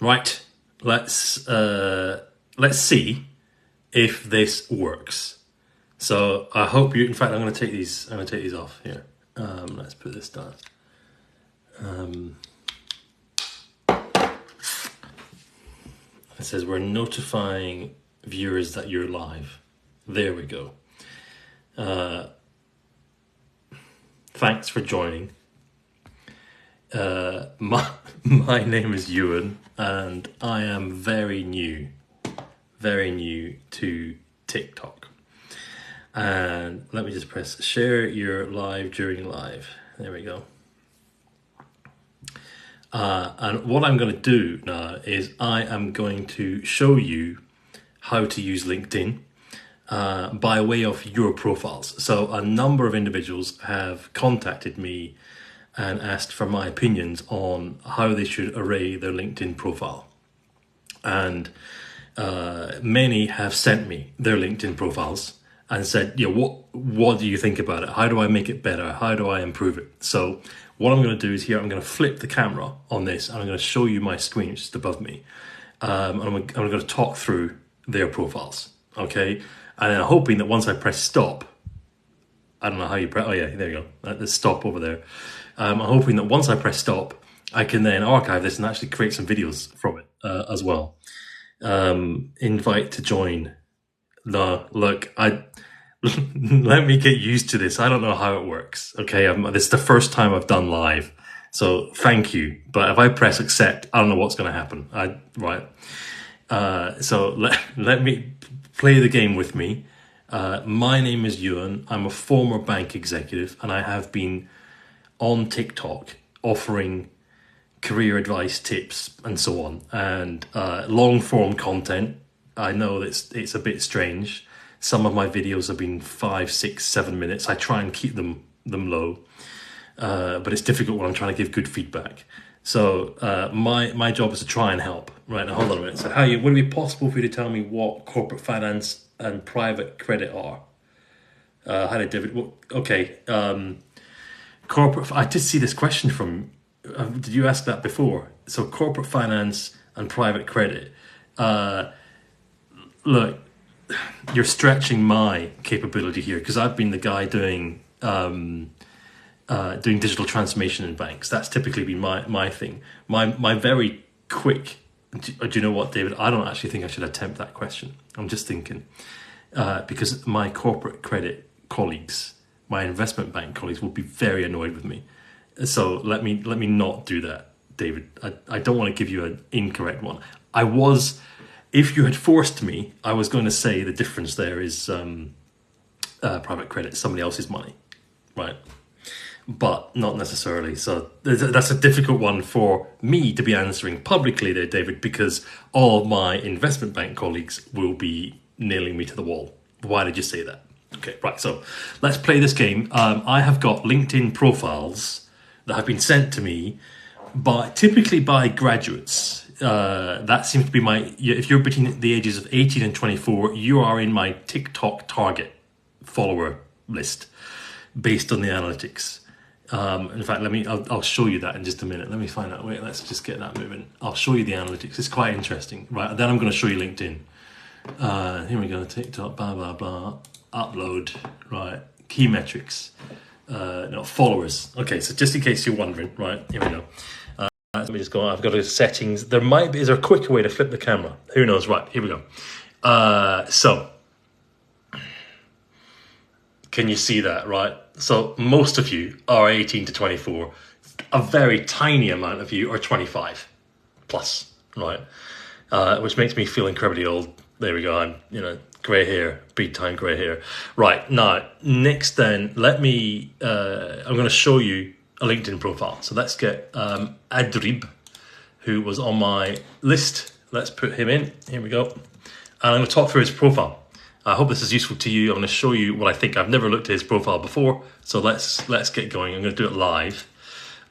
Right, let's see if this works. So I hope you. In fact, I'm going to take these. I'm going to take these off here. Let's put this down. It says we're notifying viewers that you're live. There we go. Thanks for joining. My name is Ewan, and I am very new to TikTok. And let me just press share your live during live. There we go. And what I'm going to do now is I am going to show you how to use LinkedIn by way of your profiles. So a number of individuals have contacted me and asked for my opinions on how they should array their LinkedIn profile. And many have sent me their LinkedIn profiles and said, yeah, what do you think about it? How do I make it better? How do I improve it? So what I'm going to do is here, I'm going to flip the camera on this and I'm going to show you my screen just above me. And I'm going to talk through their profiles, okay? And I'm hoping that once I press stop, I don't know how you press, oh yeah, there you go, there's stop over there. I'm hoping that once I press stop, I can then archive this and actually create some videos from it as well. Invite to join. No, look, let me get used to this. I don't know how it works. Okay, this is the first time I've done live, so thank you. But if I press accept, I don't know what's going to happen. So let me play the game with me. My name is Ewan. I'm a former bank executive, and I have been on TikTok offering career advice, tips, and so on, and long form content. I know that it's a bit strange. Some of my videos have been 5, 6, 7 minutes. I try and keep them low, but it's difficult when I'm trying to give good feedback. So my job is to try and help. Right now, hold on a minute. So would it be possible for you to tell me what corporate finance and private credit are? Hi, David. Well, okay. Corporate. I did see this question from. Did you ask that before? So corporate finance and private credit. Look, you're stretching my capability here because I've been the guy doing digital transformation in banks. That's typically been my thing. My very quick. Do you know what, David? I don't actually think I should attempt that question. I'm just thinking because my corporate credit colleagues, my investment bank colleagues, will be very annoyed with me. So let me not do that, David. I don't want to give you an incorrect one. If you had forced me, I was going to say the difference there is private credit, somebody else's money, right? But not necessarily. So that's a difficult one for me to be answering publicly there, David, because all of my investment bank colleagues will be nailing me to the wall. Why did you say that? Okay, right. So let's play this game. I have got LinkedIn profiles that have been sent to me typically by graduates. That seems to be if you're between the ages of 18 and 24, you are in my TikTok target follower list based on the analytics. In fact, I'll show you that in just a minute. Let me find out. Wait, let's just get that moving. I'll show you the analytics. It's quite interesting. Right, then I'm going to show you LinkedIn. Here we go. TikTok, blah, blah, blah. Upload. Right. Key metrics. Followers. Okay, so just in case you're wondering, right, here we go. Let me just go. I've got to settings. Is there a quicker way to flip the camera? Who knows? Right, here we go. So, can you see that, right? So, most of you are 18 to 24. A very tiny amount of you are 25 plus, right? Which makes me feel incredibly old. There we go. I'm, grey hair, big time grey hair. Right, now, next then, I'm going to show you a LinkedIn profile. So let's get Adrib, who was on my list. Let's put him in. Here we go. And I'm going to talk through his profile. I hope this is useful to you. I'm going to show you what I think. I've never looked at his profile before. So let's get going. I'm going to do it live.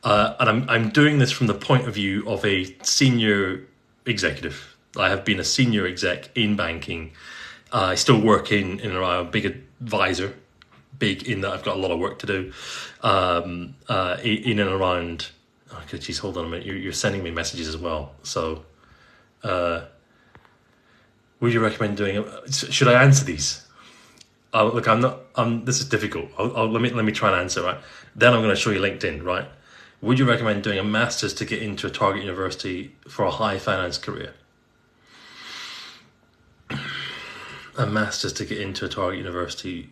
And I'm doing this from the point of view of a senior executive. I have been a senior exec in banking. I still work in and around a big advisor, big in that I've got a lot of work to do in and around. Oh, geez, hold on a minute. You're sending me messages as well. So Would you recommend doing? Should I answer these? Look, I'm not. This is difficult. Let me try and answer. Right. Then I'm going to show you LinkedIn. Right. Would you recommend doing a master's to get into a target university for a high finance career? A master's to get into a target university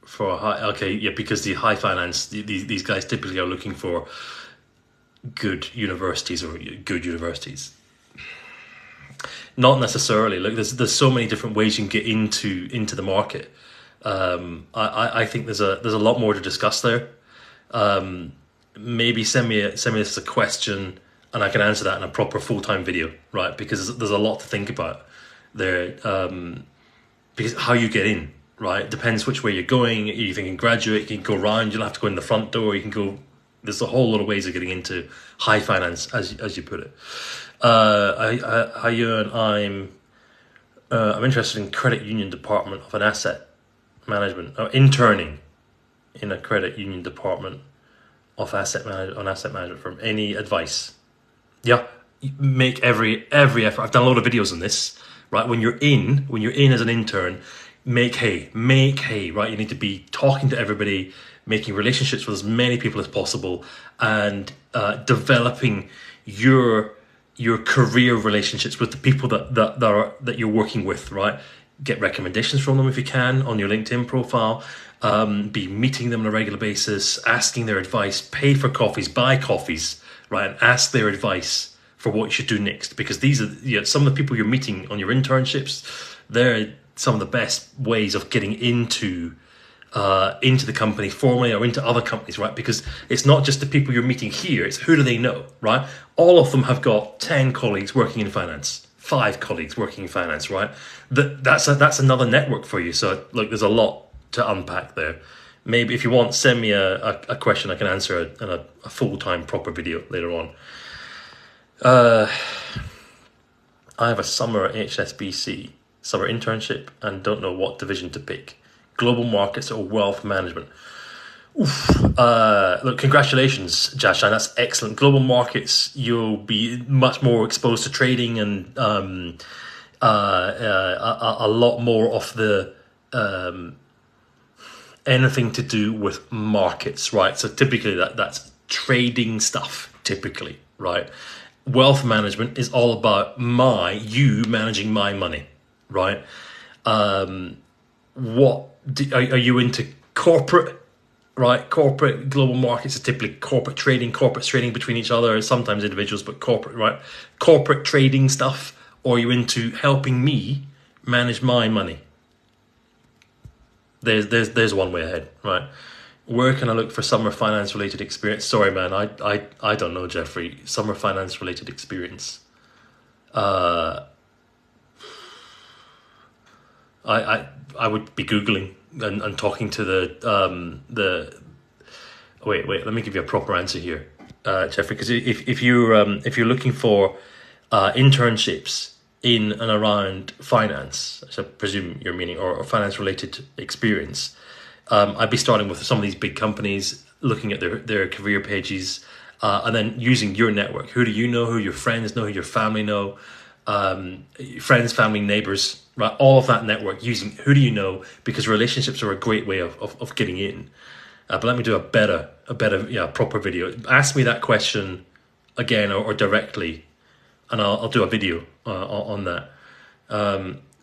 for a high. Okay, yeah, because the high finance, these guys typically are looking for good universities or good universities. Not necessarily. Look, there's so many different ways you can get into the market. I think there's a lot more to discuss there. Maybe send me this as a question, and I can answer that in a proper full-time video, right? Because there's a lot to think about there. Because how you get in, right, depends which way you're going. You can graduate, you can go around. You don't have to go in the front door. You can go. There's a whole lot of ways of getting into high finance, as you put it. Hi Ewan, I'm interested in credit union department of an asset management, or interning in a credit union department of asset management firm. Any advice? Yeah, make every effort. I've done a lot of videos on this. Right, when you're in as an intern, make hay. Right, you need to be talking to everybody, making relationships with as many people as possible, and developing your career relationships with the people that you're working with. Right, get recommendations from them if you can on your LinkedIn profile. Be meeting them on a regular basis, asking their advice, pay for coffees, buy coffees, right, and ask their advice for what you should do next, because these are some of the people you're meeting on your internships. They're some of the best ways of getting into the company formally or into other companies, right? Because it's not just the people you're meeting here, it's who do they know, right? All of them have got 10 colleagues working in finance, 5 colleagues working in finance, right? That's another network for you. So look, there's a lot to unpack there. Maybe if you want, send me a question I can answer in a full-time proper video later on. I have a summer HSBC summer internship and don't know what division to pick. Global markets or wealth management. Look, congratulations, Jashan. That's excellent. Global markets, you'll be much more exposed to trading and a lot more of the anything to do with markets, right? So typically that's trading stuff, typically, right? Wealth management is all about you managing my money, right? Are you into corporate, right? Corporate global markets are typically corporates trading between each other, sometimes individuals, but corporate, right? Corporate trading stuff, or are you into helping me manage my money? There's one way ahead, right? Where can I look for summer finance related experience? Sorry, man, I don't know, Jeffrey. Summer finance related experience. I would be Googling and talking to the. Wait. Let me give you a proper answer here, Jeffrey. Because if you're looking for internships in and around finance, so I presume you're meaning, or finance related experience. I'd be starting with some of these big companies, looking at their career pages, and then using your network. Who do you know? Who your friends know? Who your family know? Friends, family, neighbors, right? All of that network, using who do you know? Because relationships are a great way of getting in. But let me do a better, proper video. Ask me that question again or directly, and I'll do a video on that.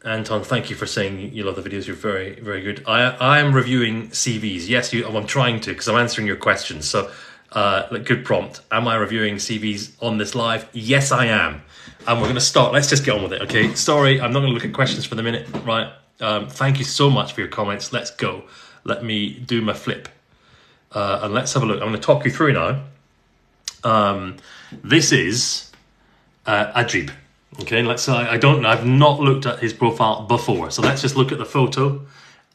Anton, thank you for saying you love the videos. You're very, very good. I am reviewing CVs. Yes, I'm trying to, because I'm answering your questions. So, good prompt. Am I reviewing CVs on this live? Yes, I am. And we're going to start. Let's just get on with it, okay? Sorry, I'm not going to look at questions for the minute, right? Thank you so much for your comments. Let's go. Let me do my flip. And let's have a look. I'm going to talk you through now. This is Adrib. Okay, I've not looked at his profile before, so let's just look at the photo.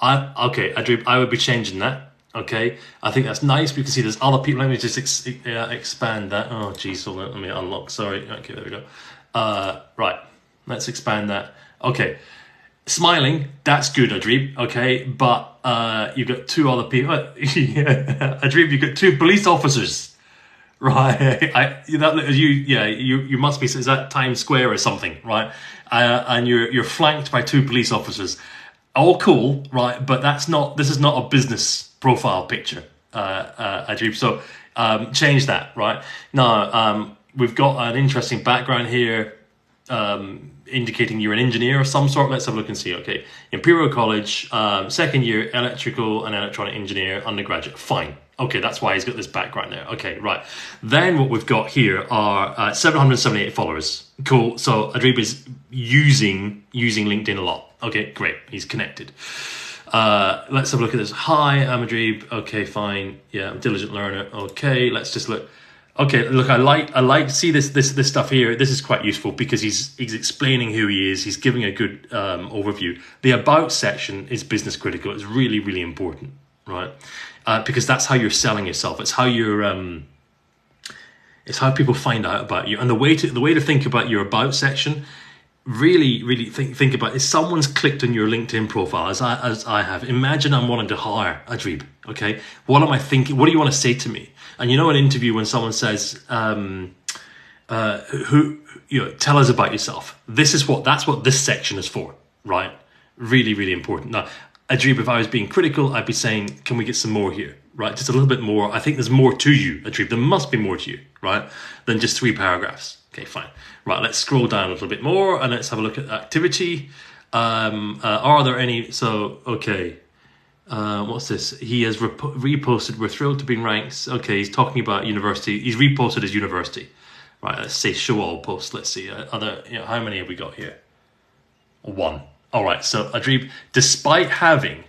Adrib, I would be changing that. Okay, I think that's nice. We can see there's other people. Let me just expand that. Oh, geez, hold on, let me unlock. Sorry. Okay, there we go. Right, let's expand that. Okay, smiling. That's good, Adrib. Okay, but you've got 2 other people. Adrib, you've got 2 police officers. right? You must be. Is that Times Square or something, right? And you're flanked by 2 police officers. All cool, right? But this is not a business profile picture, Ajib. So change that, right? Now, we've got an interesting background here, indicating you're an engineer of some sort. Let's have a look and see. Okay, Imperial College, second year, electrical and electronic engineer, undergraduate. Fine. Okay, that's why he's got this background there. Okay, right. Then what we've got here are 778 followers. Cool. So Adrib is using LinkedIn a lot. Okay, great. He's connected. Let's have a look at this. Hi, I'm Adrib. Okay, fine. Yeah, I'm a diligent learner. Okay, let's just look. Okay, look, I like see this stuff here. This is quite useful because he's explaining who he is. He's giving a good overview. The about section is business critical. It's really, really important, right? Because that's how you're selling yourself. It's how it's how people find out about you. And the way to think about your about section, really think about, if someone's clicked on your LinkedIn profile, as I have. Imagine I'm wanting to hire Adrib. Okay, what am I thinking? What do you want to say to me? And you know, an interview when someone says, tell us about yourself. That's what this section is for, right? Really, really important. Now, Adrib, if I was being critical, I'd be saying, can we get some more here, right? Just a little bit more. I think there's more to you, Adrib. There must be more to you, right? Than just 3 paragraphs. Okay, fine. Right, let's scroll down a little bit more and let's have a look at activity. Are there any? So, okay. What's this? He has reposted. We're thrilled to be ranked. Okay, he's talking about university. He's reposted his university. Right, let's say show all posts. Let's see. How many have we got here? 1. All right. So Adrib, despite having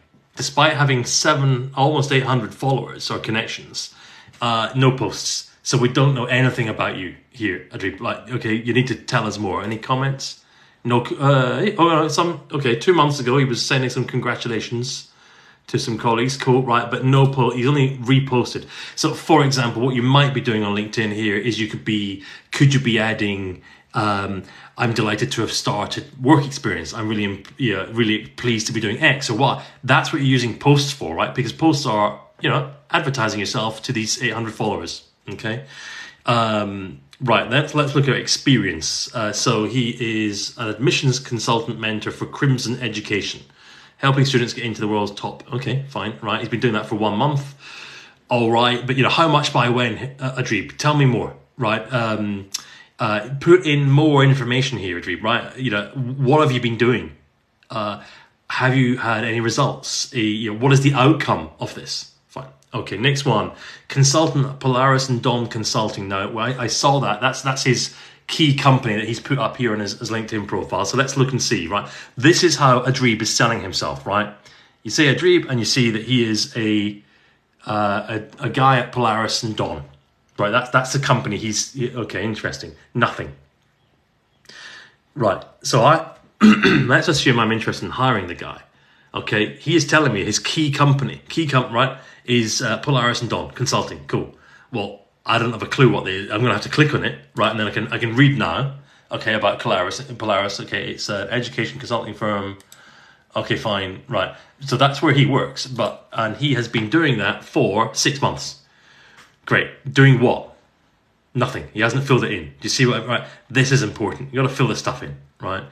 7, almost 800 followers or connections, no posts. So we don't know anything about you here, Adrib. Like, okay, you need to tell us more. Any comments? No. 2 months ago, he was sending some congratulations to some colleagues. Cool, right? But no post. He's only reposted. So, for example, what you might be doing on LinkedIn here is could you be adding? I'm delighted to have started work experience. I'm really pleased to be doing X or Y. That's what you're using posts for, right? Because posts are, advertising yourself to these 800 followers. Okay. Right. Let's look at experience. So he is an admissions consultant mentor for Crimson Education, helping students get into the world's top. Okay, fine. Right. He's been doing that for 1 month. All right. But how much by when, Adrib? Tell me more. Right. Put in more information here, Adrib. Right. What have you been doing? Have you had any results? What is the outcome of this? Fine. Okay, next one. Consultant, Polaris and Dawn Consulting. Now, I saw that. That's his key company that he's put up here on his LinkedIn profile. So let's look and see, right? This is how Adrib is selling himself, right? You say Adrib and you see that he is a guy at Polaris and Dawn. Right, that's the company. Okay, interesting. Nothing. Right, so let's assume I'm interested in hiring the guy. Okay, he is telling me his key company, right, is Polaris and Dawn Consulting. Cool. Well, I don't have a clue what they is. I'm going to have to click on it, right, and then I can read now. Okay, about Polaris. Okay, it's an education consulting firm. Okay, fine. Right, so that's where he works, and he has been doing that for 6 months. Great. Doing what? Nothing. He hasn't filled it in. Do you see what? Right. This is important. You got to fill this stuff in, right?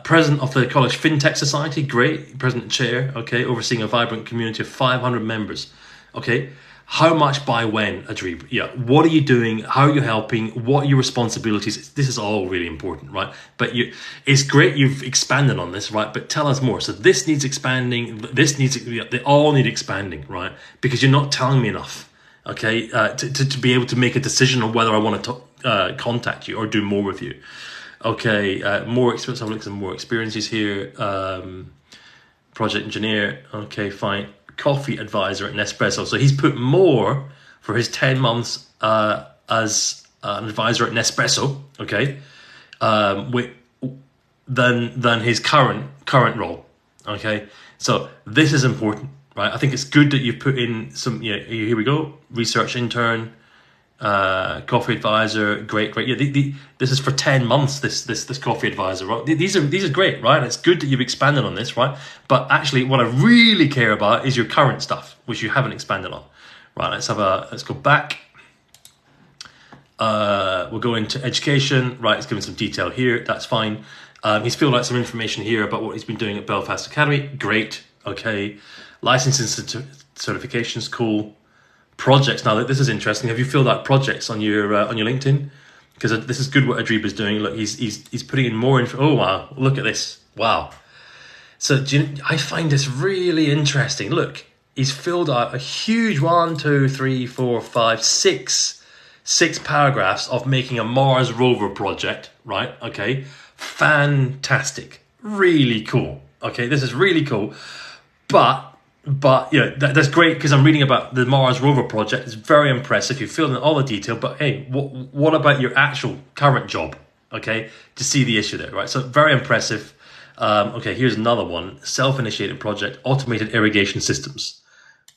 President of the College FinTech Society. Great. President Chair. Okay. Overseeing a vibrant community of 500 members. Okay. How much by when, Adrib? Yeah. What are you doing? How are you helping? What are your responsibilities? This is all really important, right? But it's great you've expanded on this, right? But tell us more. So this needs expanding. They all need expanding, right? Because you're not telling me enough. Okay, to be able to make a decision on whether I want to contact you or do more with you. Okay, more experience. I'm looking at some more experiences here. Project engineer. Okay, fine. Coffee advisor at Nespresso. So he's put more for his 10 months as an advisor at Nespresso. Okay, than his current role. Okay, so this is important. Right, I think it's good that you've put in some. Here we go. Research intern, coffee advisor. Great. Yeah, this is for 10 months. This coffee advisor. Right? These are great, right? And it's good that you've expanded on this, right? But actually, what I really care about is your current stuff, which you haven't expanded on. Right. Let's go back. We'll go into education. Right, it's given some detail here. That's fine. He's filled out some information here about what he's been doing at Belfast Academy. Great. Okay. Licensing certifications. Cool. Projects. Now, this is interesting. Have you filled out projects on your LinkedIn? Because this is good what Adreeb is doing. Look, he's putting in more info. Oh wow! Look at this. Wow. So I find this really interesting. Look, he's filled out a huge 6 paragraphs of making a Mars rover project, right? Okay, fantastic, really cool. Okay, this is really cool, but that's great because I'm reading about the Mars rover project. It's very impressive. You filled in all the detail, but hey, what about your actual current job? Okay, to see the issue there, right? So very impressive. Okay, here's another one: self-initiated project, automated irrigation systems.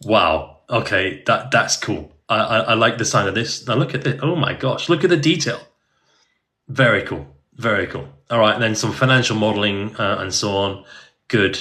Wow. Okay, that's cool. I like the sign of this. Now look at this. Oh my gosh, look at the detail. Very cool. Very cool. All right, and then some financial modeling and so on. Good.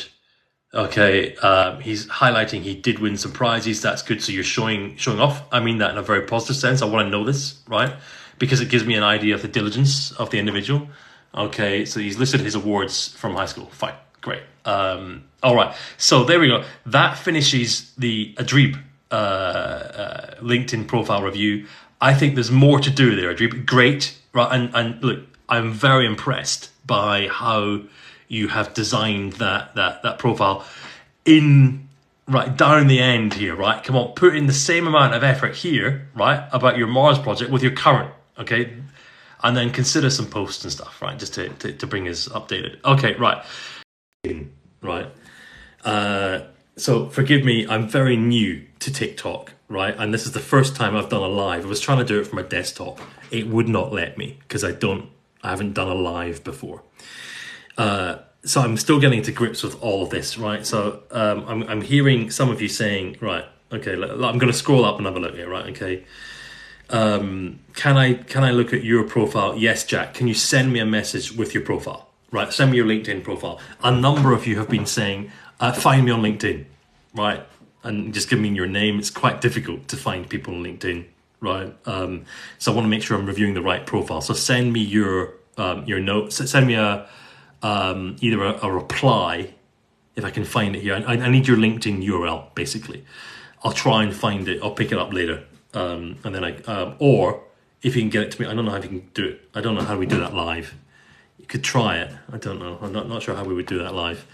Okay, he's highlighting he did win some prizes. That's good. So you're showing off. I mean that in a very positive sense. I want to know this, right? Because it gives me an idea of the diligence of the individual. Okay, so he's listed his awards from high school. Fine, great. All right, so there we go. That finishes the Adreeb LinkedIn profile review. I think there's more to do there, Adreeb. Great, right? And look, I'm very impressed by how you have designed that profile in right down the end here, right? Come on, put in the same amount of effort here, right, about your Mars project with your current, okay, and then consider some posts and stuff, right, just to bring us updated. Okay, right. So forgive me, I'm very new to TikTok, right? And this is the first time I've done a live. I was trying to do it from a desktop. It would not let me because I haven't done a live before. So I'm still getting to grips with all of this, right? So I'm hearing some of you saying, right, okay, I'm going to scroll up and have a look here, right? Okay. Can I look at your profile? Yes, Jack. Can you send me a message with your profile? Right, send me your LinkedIn profile. A number of you have been saying, find me on LinkedIn, right? And just give me your name. It's quite difficult to find people on LinkedIn, right? So I want to make sure I'm reviewing the right profile. So send me your notes. Send me either a reply, if I can find it here. I need your LinkedIn URL, basically. I'll try and find it. I'll pick it up later. And then or if you can get it to me, I don't know how you can do it. I don't know how we do that live. You could try it. I don't know. I'm not sure how we would do that live.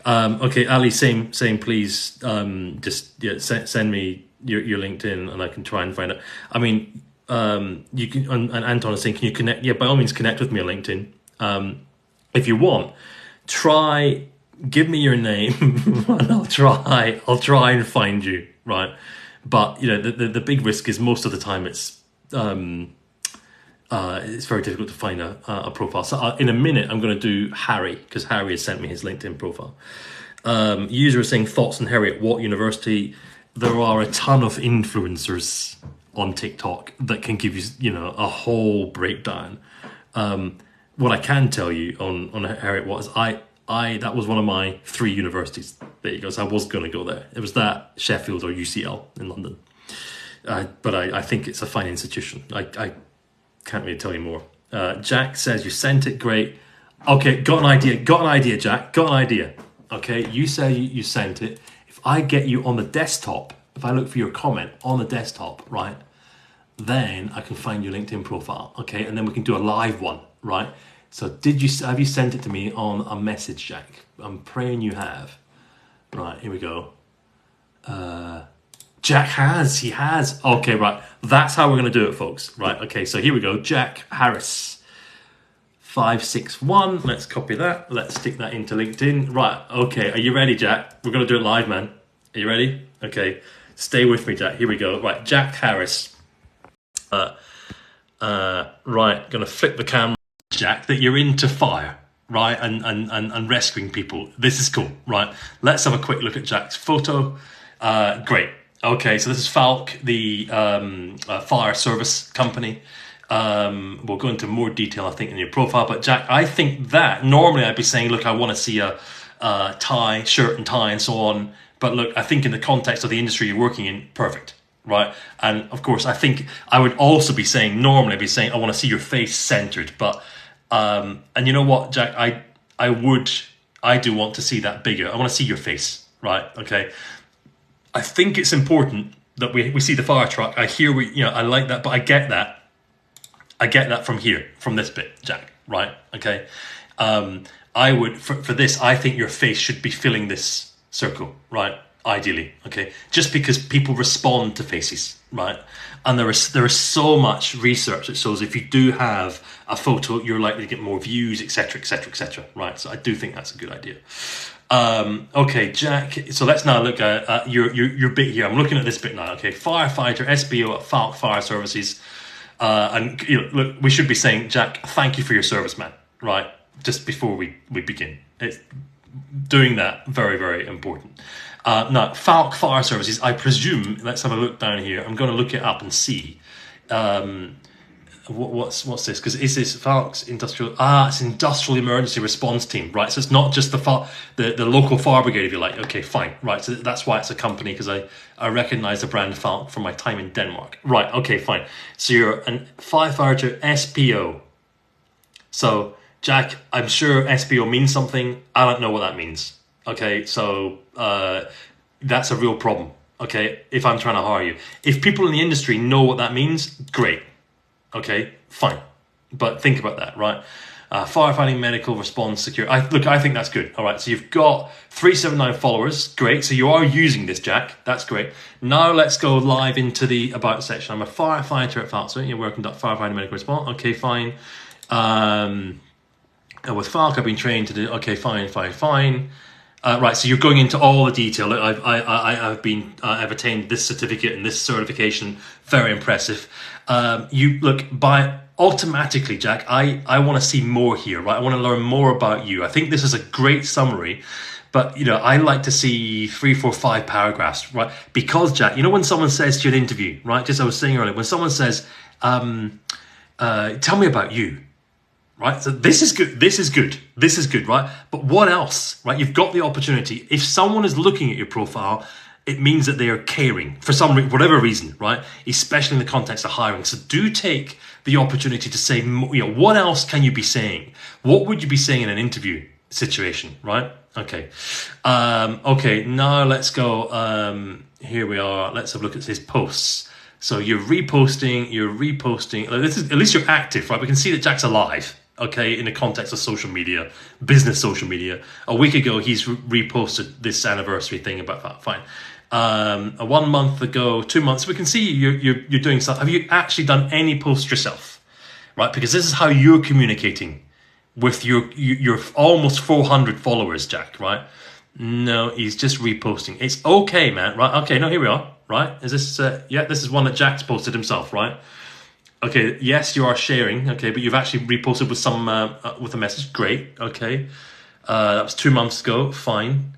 Okay, Ali, same. Please, send me your LinkedIn, and I can try and find it. I mean, you can. And Anton is saying, can you connect? Yeah, by all means, connect with me on LinkedIn. If you want, give me your name, and I'll try and find you. Right, but the big risk is most of the time it's very difficult to find a profile. So in a minute, I'm going to do Harry, because Harry has sent me his LinkedIn profile. User is saying, thoughts on Harry at what university? There are a ton of influencers on TikTok that can give you, a whole breakdown. What I can tell you on Harry at what is that was one of my 3 universities. There you go. So I was going to go there. It was that, Sheffield or UCL in London. But I think it's a fine institution. I can't really tell you more. Jack says you sent it. Great. Okay, got an idea, Jack. Got an idea. Okay, you say you sent it. If I get you on the desktop, if I look for your comment on the desktop, right, then I can find your LinkedIn profile. Okay, and then we can do a live one, right? So have you sent it to me on a message, Jack? I'm praying you have. Right, here we go. Jack he has. Okay, right. That's how we're going to do it, folks. Right, okay, so here we go. Jack Harris, 561. Let's copy that. Let's stick that into LinkedIn. Right, okay. Are you ready, Jack? We're going to do it live, man. Are you ready? Okay, stay with me, Jack. Here we go. Right, Jack Harris. Right, going to flip the camera, Jack, that you're into fire, right, and rescuing people. This is cool, right? Let's have a quick look at Jack's photo. Great. Okay, so this is Falck, the fire service company. We'll go into more detail, I think, in your profile. But Jack, I think that normally I'd be saying, look, I want to see a shirt and tie and so on. But look, I think in the context of the industry you're working in, perfect. right? And of course, I think I would also be saying, normally I'd be saying, I want to see your face centered. But, and you know what, Jack, I do want to see that bigger. I want to see your face, right? Okay. I think it's important that we see the fire truck. I hear I like that, but I get that. I get that from here, from this bit, Jack, right? Okay. I would, for this, I think your face should be filling this circle, right? Ideally, okay? Just because people respond to faces, right? And there is so much research that shows if you do have a photo, you're likely to get more views, etc., etc., etc., right? So I do think that's a good idea. Okay, Jack, so let's now look at your bit here. I'm looking at this bit now, okay? Firefighter, SBO at Falck Fire Services. And look, we should be saying, Jack, thank you for your service, man, right? Just before we begin. It's doing that, very, very important. Now, Falck Fire Services, I presume, let's have a look down here. I'm going to look it up and see. What's this? Because is this Falck's industrial? It's Industrial Emergency Response Team, right? So it's not just the local fire brigade, if you like. Okay, fine, right? So that's why it's a company, because I recognize the brand Falck from my time in Denmark. Right? Okay, fine. So you're a firefighter SPO. So Jack, I'm sure SPO means something. I don't know what that means. Okay, so that's a real problem. Okay, if I'm trying to hire you, if people in the industry know what that means, great. Okay, fine. But think about that, right? Firefighting, medical, response, secure. I think that's good. All right, so you've got 379 followers. Great. So you are using this, Jack. That's great. Now let's go live into the About section. I'm a firefighter at Falck. So you're working at firefighting, medical, response. Okay, fine. With Falck, I've been trained to do. Okay, fine. Right, so you're going into all the detail. I've attained this certificate and this certification. Very impressive. Automatically, Jack, I want to see more here, right? I want to learn more about you. I think this is a great summary, but I like to see 3, 4, 5 paragraphs, right? Because, Jack, when someone says to you in an interview, right? Just as I was saying earlier, when someone says, "Tell me about you." Right, so this is good, right? But what else, right? You've got the opportunity. If someone is looking at your profile, it means that they are caring for whatever reason, right? Especially in the context of hiring. So do take the opportunity to say, what else can you be saying? What would you be saying in an interview situation, right? Okay, now let's go. Here we are. Let's have a look at his posts. So you're reposting. This is, at least you're active, right? We can see that Jack's alive. Okay, in the context of social media, business social media. A week ago, he's reposted this anniversary thing about that. Fine. 1 month ago, 2 months, we can see you're doing stuff. Have you actually done any posts yourself? Right, because this is how you're communicating with your almost 400 followers, Jack. Right? No, he's just reposting. It's okay, man. Right? Okay. No, here we are. Right? Is this? This is one that Jack's posted himself. Right? Okay, yes, you are sharing. Okay, but you've actually reposted with some with a message. Great. Okay, that was 2 months ago. Fine.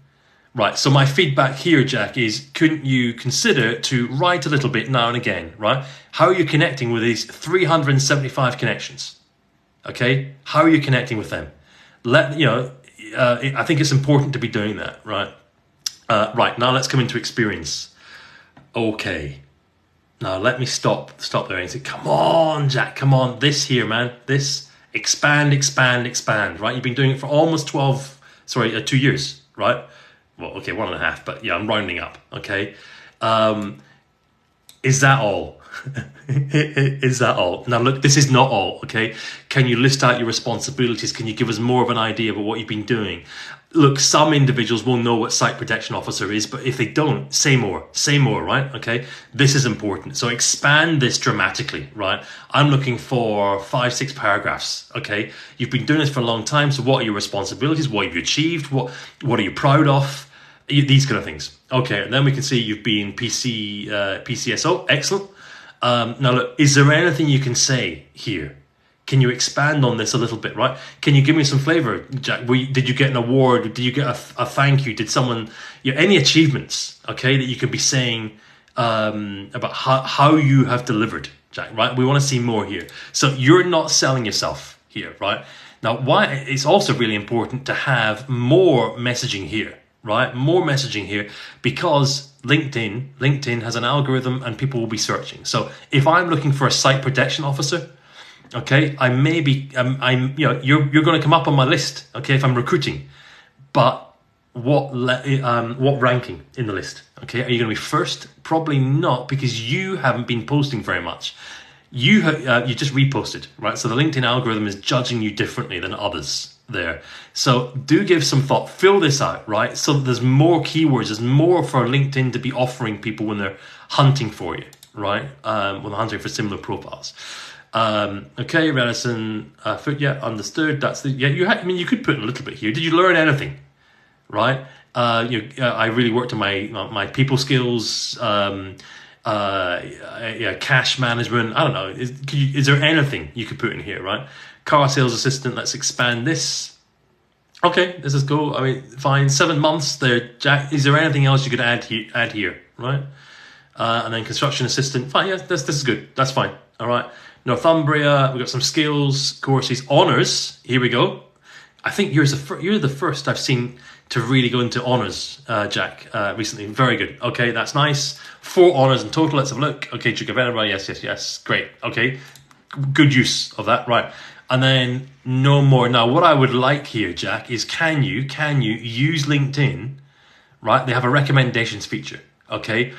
Right. So my feedback here, Jack, is couldn't you consider to write a little bit now and again? Right. How are you connecting with these 375 connections? Okay. How are you connecting with them? I think it's important to be doing that. Right. Right. Now let's come into experience. Okay. Now let me stop there and say, come on, Jack, come on. This here, man, this expand, right? You've been doing it for almost 2 years, right? Well, okay, 1.5, but yeah, I'm rounding up, okay? Is that all? Is that all? Now, look, this is not all, okay? Can you list out your responsibilities? Can you give us more of an idea about what you've been doing? Look, some individuals will know what site protection officer is, but if they don't, say more, right? Okay, this is important. So expand this dramatically, right? I'm looking for 5, 6 paragraphs, okay? You've been doing this for a long time, so what are your responsibilities? What have you achieved? What are you proud of? These kind of things. Okay, and then we can see you've been PCSO, excellent. Now look, is there anything you can say here? Can you expand on this a little bit, right? Can you give me some flavor, Jack? Did you get an award? Did you get a thank you? Did someone, any achievements, okay, that you could be saying about how you have delivered, Jack, right? We want to see more here. So you're not selling yourself here, right? Now, why it's also really important to have more messaging here, right? More messaging here, because LinkedIn has an algorithm and people will be searching. So if I'm looking for a site protection officer, okay, I may be, you're going to come up on my list, okay, if I'm recruiting. But what ranking in the list? Okay, are you going to be first? Probably not, because you haven't been posting very much. You just reposted, right? So the LinkedIn algorithm is judging you differently than others there. So do give some thought, fill this out, right? So there's more keywords, there's more for LinkedIn to be offering people when they're hunting for you, right? When they're hunting for similar profiles. Okay, Radisson, yeah, understood. That's the, yeah, you could put a little bit here. Did you learn anything, right? I really worked on my people skills, cash management. I don't know. Is there anything you could put in here, right? Car sales assistant. Let's expand this. Okay, this is cool. I mean, fine. 7 months there, Jack. Is there anything else you could add here, right? And then construction assistant. Fine. Yeah, this is good. That's fine. All right. Northumbria. We've got some skills courses. Honors. Here we go. I think you're the first I've seen to really go into honours, Jack, recently. Very good. Okay, that's nice. 4 honours in total. Let's have a look. Okay, Duke of Edinburgh. Yes. Great. Okay, good use of that. Right. And then no more. Now, what I would like here, Jack, is can you use LinkedIn, right? They have a recommendations feature. Okay.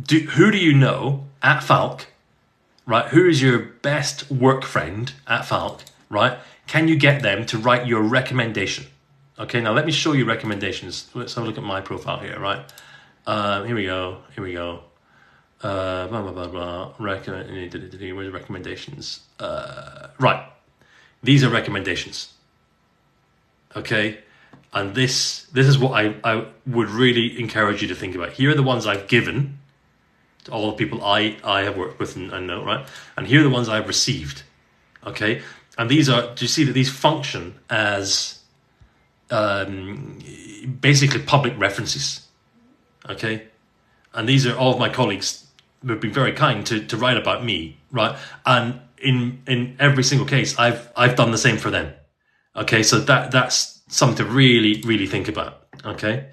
Who do you know at Falck, right? Who is your best work friend at Falck, right? Can you get them to write your recommendation? Okay, now let me show you recommendations. Let's have a look at my profile here, right? Here we go. Blah, blah, blah, blah. Where's the recommendations? Right. These are recommendations. Okay? And this is what I would really encourage you to think about. Here are the ones I've given to all the people I have worked with and know, right? And here are the ones I've received. Okay? And these are, do you see that these function as basically public references? Okay? And these are all of my colleagues who have been very kind to write about me, right? And in every single case, I've done the same for them. Okay, so that's something to really think about. Okay.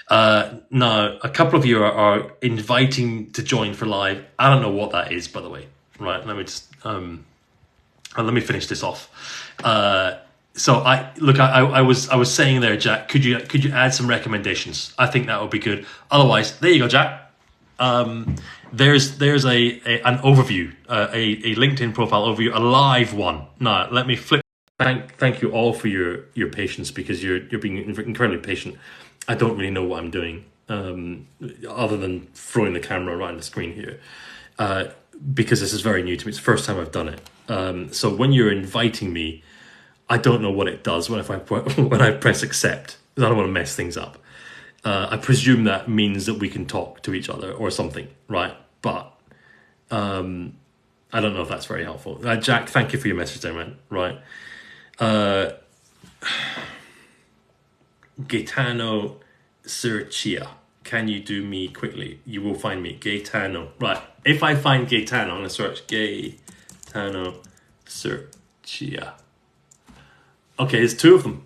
Now a couple of you are inviting to join for live. I don't know what that is, by the way. Right, let me just let me finish this off. So I was saying there, Jack, could you add some recommendations? I think that would be good. Otherwise, there you go, Jack. There's an overview, a LinkedIn profile overview, a live one. Now let me flip. Thank you all for your patience, because you're being incredibly patient. I don't really know what I'm doing, other than throwing the camera right on the screen here, because this is very new to me. It's the first time I've done it. So when you're inviting me, I don't know what it does when I press accept, because I don't want to mess things up. I presume that means that we can talk to each other or something, right? But I don't know if that's very helpful. Jack, thank you for your message there, man. Right. Gaetano Serchia, can you do me quickly? You will find me, Gaetano. Right. If I find Gaetano, I'm going to search Gaetano Serchia. Okay, there's 2 of them.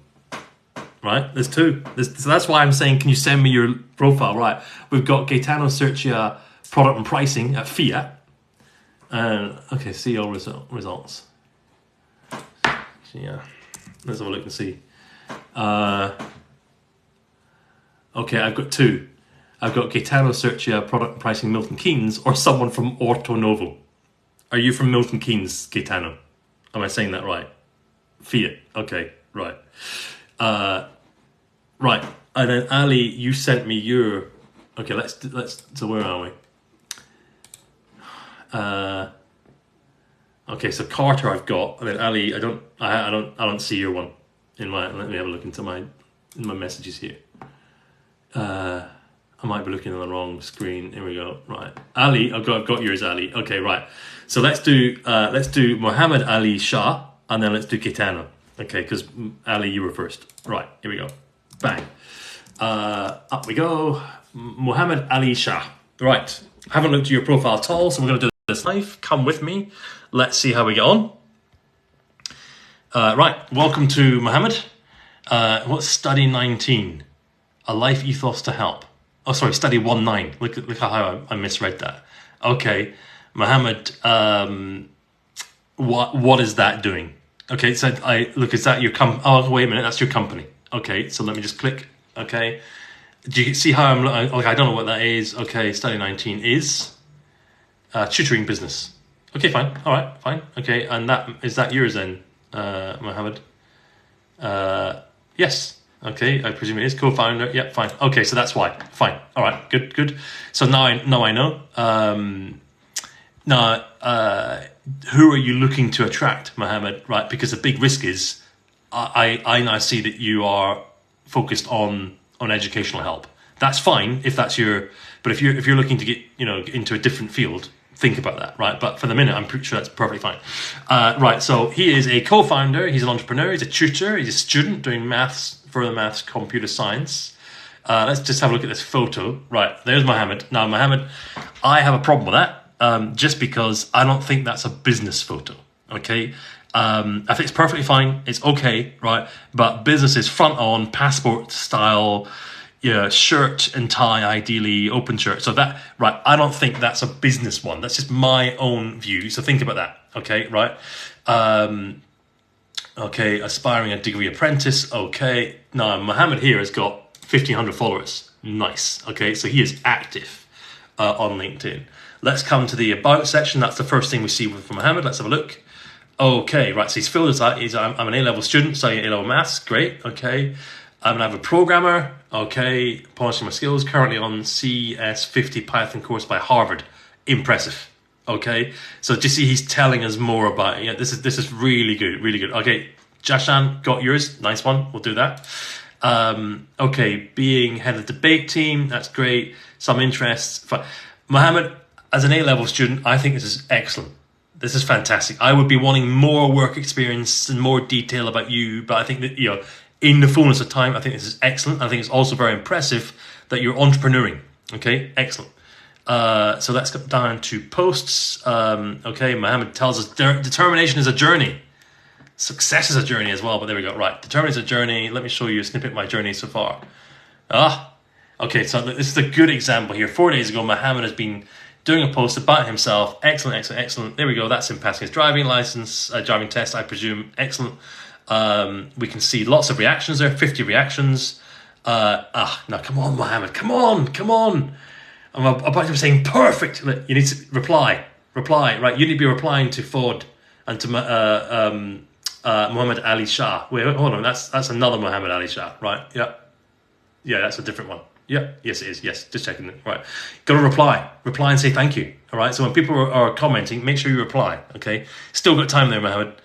Right, there's 2. So that's why I'm saying, can you send me your profile? Right, we've got Gaetano Serchia, product and pricing at Fiat. And okay, see all results. Yeah, let's have a look and see. Okay, I've got 2. I've got Gaetano Serchia, product and pricing, Milton Keynes, or someone from Orto Novo. Are you from Milton Keynes, Gaetano? Am I saying that right? Fiat. Okay, right. Right, and then Ali, you sent me your. Okay, let's. So where are we? Okay, so Carter I've got, and then Ali, I don't see your one in my. Let me have a look into my messages here. I might be looking on the wrong screen. Here we go. Right, Ali, I've got yours, Ali. Okay, right. So let's do Mohammed Ali Shah, and then let's do Gaetano. Okay, because Ali, you were first. Right, here we go. Bang. Up we go. Mohammed Ali Shah. Right. Haven't looked at your profile at all, so we're going to do this live. Come with me. Let's see how we get on. Right. Welcome to Mohammed. What's study 19? a life ethos to help. Oh, sorry, study 1.9. Look how I misread that. Okay, Mohammed, what is that doing? Okay, so is that your oh, wait a minute, that's your company. Okay, so let me just click. Okay, do you see how I'm? Okay, I don't know what that is. Okay, study 19 is tutoring business. Okay, fine. All right, fine. Okay, and that yours then, Mohammed? Yes. Okay, I presume it is co-founder. Yeah, fine. Okay, so that's why. Fine. All right, good. So now I know. Now, who are you looking to attract, Mohammed? Right, because the big risk is, I now see that you are focused on educational help. That's fine if that's but if you're looking to get into a different field, think about that, right? But for the minute, I'm pretty sure that's perfectly fine. Right, so he is a co-founder, he's an entrepreneur, he's a tutor, he's a student doing further maths, computer science. Let's just have a look at this photo. Right, there's Mohammed. Now, Mohammed, I have a problem with that, just because I don't think that's a business photo, okay? I think it's perfectly fine, it's okay, right? But business is front on, passport style, shirt and tie, ideally open shirt. So that, right, I don't think that's a business one. That's just my own view. So think about that. Okay, right. Okay, aspiring a degree apprentice. Okay, now Mohammed here has got 1,500 followers. Nice. Okay, so he is active on LinkedIn. Let's come to the about section. That's the first thing we see from Mohammed. Let's have a look. Okay, right. So he's filled this out. I'm an A-level student, studying A-level maths. Great. Okay. I'm an avid programmer. Okay, polishing my skills. Currently on CS50 Python course by Harvard. Impressive. Okay, so do you see he's telling us more about it? Yeah, this is really good, really good. Okay, Jashan, got yours. Nice one. We'll do that. Okay, being head of the debate team. That's great. Some interests. Mohammed, as an A-level student, I think this is excellent. This is fantastic. I would be wanting more work experience and more detail about you, but I think that in the fullness of time, I think this is excellent. I think it's also very impressive that you're entrepreneuring. Okay, excellent. So let's get down to posts. Okay, Mohammed tells us determination is a journey. Success is a journey as well, but there we go. Right, determination is a journey. Let me show you a snippet of my journey so far. Okay, so this is a good example here. 4 days ago, Mohammed has been doing a post about himself. Excellent. There we go. That's him passing his driving license, driving test, I presume. Excellent. We can see lots of reactions there, 50 reactions. Now come on, Mohammed, come on. I'm about to be saying perfect. You need to reply, right? You need to be replying to Ford and to Muhammad Ali Shah. Wait, hold on, that's another Muhammad Ali Shah, right? Yeah, that's a different one. Yeah, yes it is, yes, just checking it, right. Got to reply and say thank you, all right? So when people are commenting, make sure you reply, okay? Still got time there, Mohammed.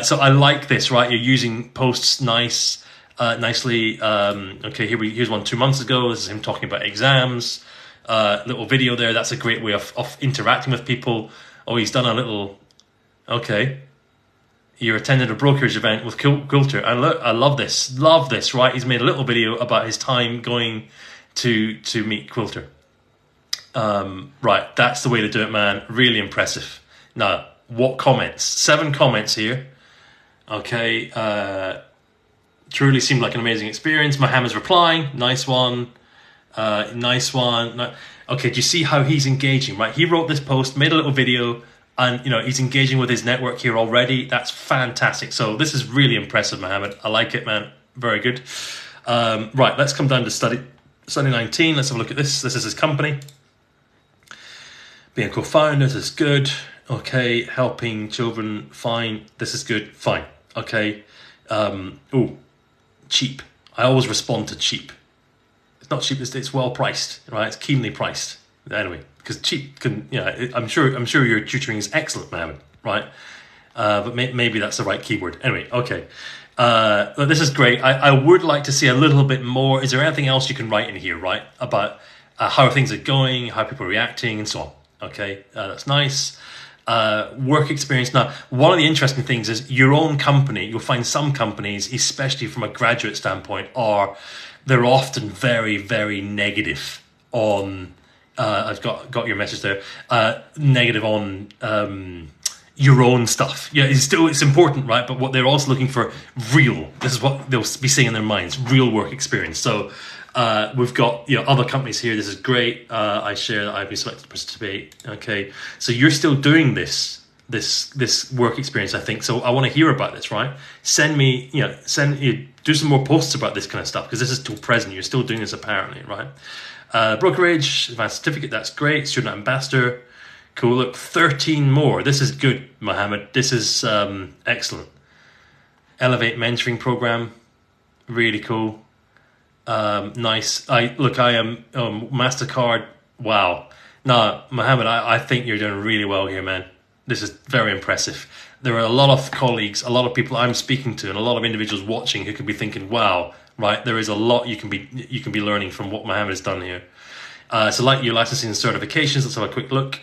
So I like this, right? You're using posts nicely. Okay, here's one 2 months ago. This is him talking about exams. Little video there. That's a great way of interacting with people. Oh, he's done a little. Okay, you attended a brokerage event with Quilter, and look, I love this, right? He's made a little video about his time going to meet Quilter. Right, that's the way to do it, man. Really impressive. Now, what comments? 7 comments here. Okay, truly seemed like an amazing experience. Mohammed's replying, nice one. Okay, do you see how he's engaging, right? He wrote this post, made a little video, and he's engaging with his network here already. That's fantastic. So this is really impressive, Mohammed. I like it, man. Very good. Right, let's come down to study 19. Let's have a look at this. This is his company. Being a co-founder, this is good. Okay, helping children, fine. This is good, fine. Okay. Cheap. I always respond to cheap. It's not cheap, it's well priced, right? It's keenly priced. Anyway, because cheap can, I'm sure your tutoring is excellent, Mohammed, right? But maybe that's the right keyword. Anyway, okay. This is great. I would like to see a little bit more. Is there anything else you can write in here, right? About how things are going, how people are reacting, and so on. Okay, that's nice. Work experience. Now, one of the interesting things is your own company. You'll find some companies, especially from a graduate standpoint, they're often very, very negative on. I've got your message there. Negative on your own stuff. Yeah, it's important, right? But what they're also looking for, real. This is what they'll be seeing in their minds: real work experience. So We've got other companies here. This is great. I share that I've been selected to participate. Okay, so you're still doing this work experience, I think. So I want to hear about this, right? Send me, do some more posts about this kind of stuff, because this is still present. You're still doing this apparently, right? Brokerage, advanced certificate, that's great. Student ambassador, cool. Look, 13 more. This is good, Mohammed. This is excellent. Elevate mentoring program, really cool. Nice. I am MasterCard. Wow. No, Mohammed, I think you're doing really well here, man. This is very impressive. There are a lot of colleagues, a lot of people I'm speaking to, and a lot of individuals watching who could be thinking, "Wow, right? There is a lot you can be learning from what Mohammed has done here." So, like your licensing and certifications, let's have a quick look.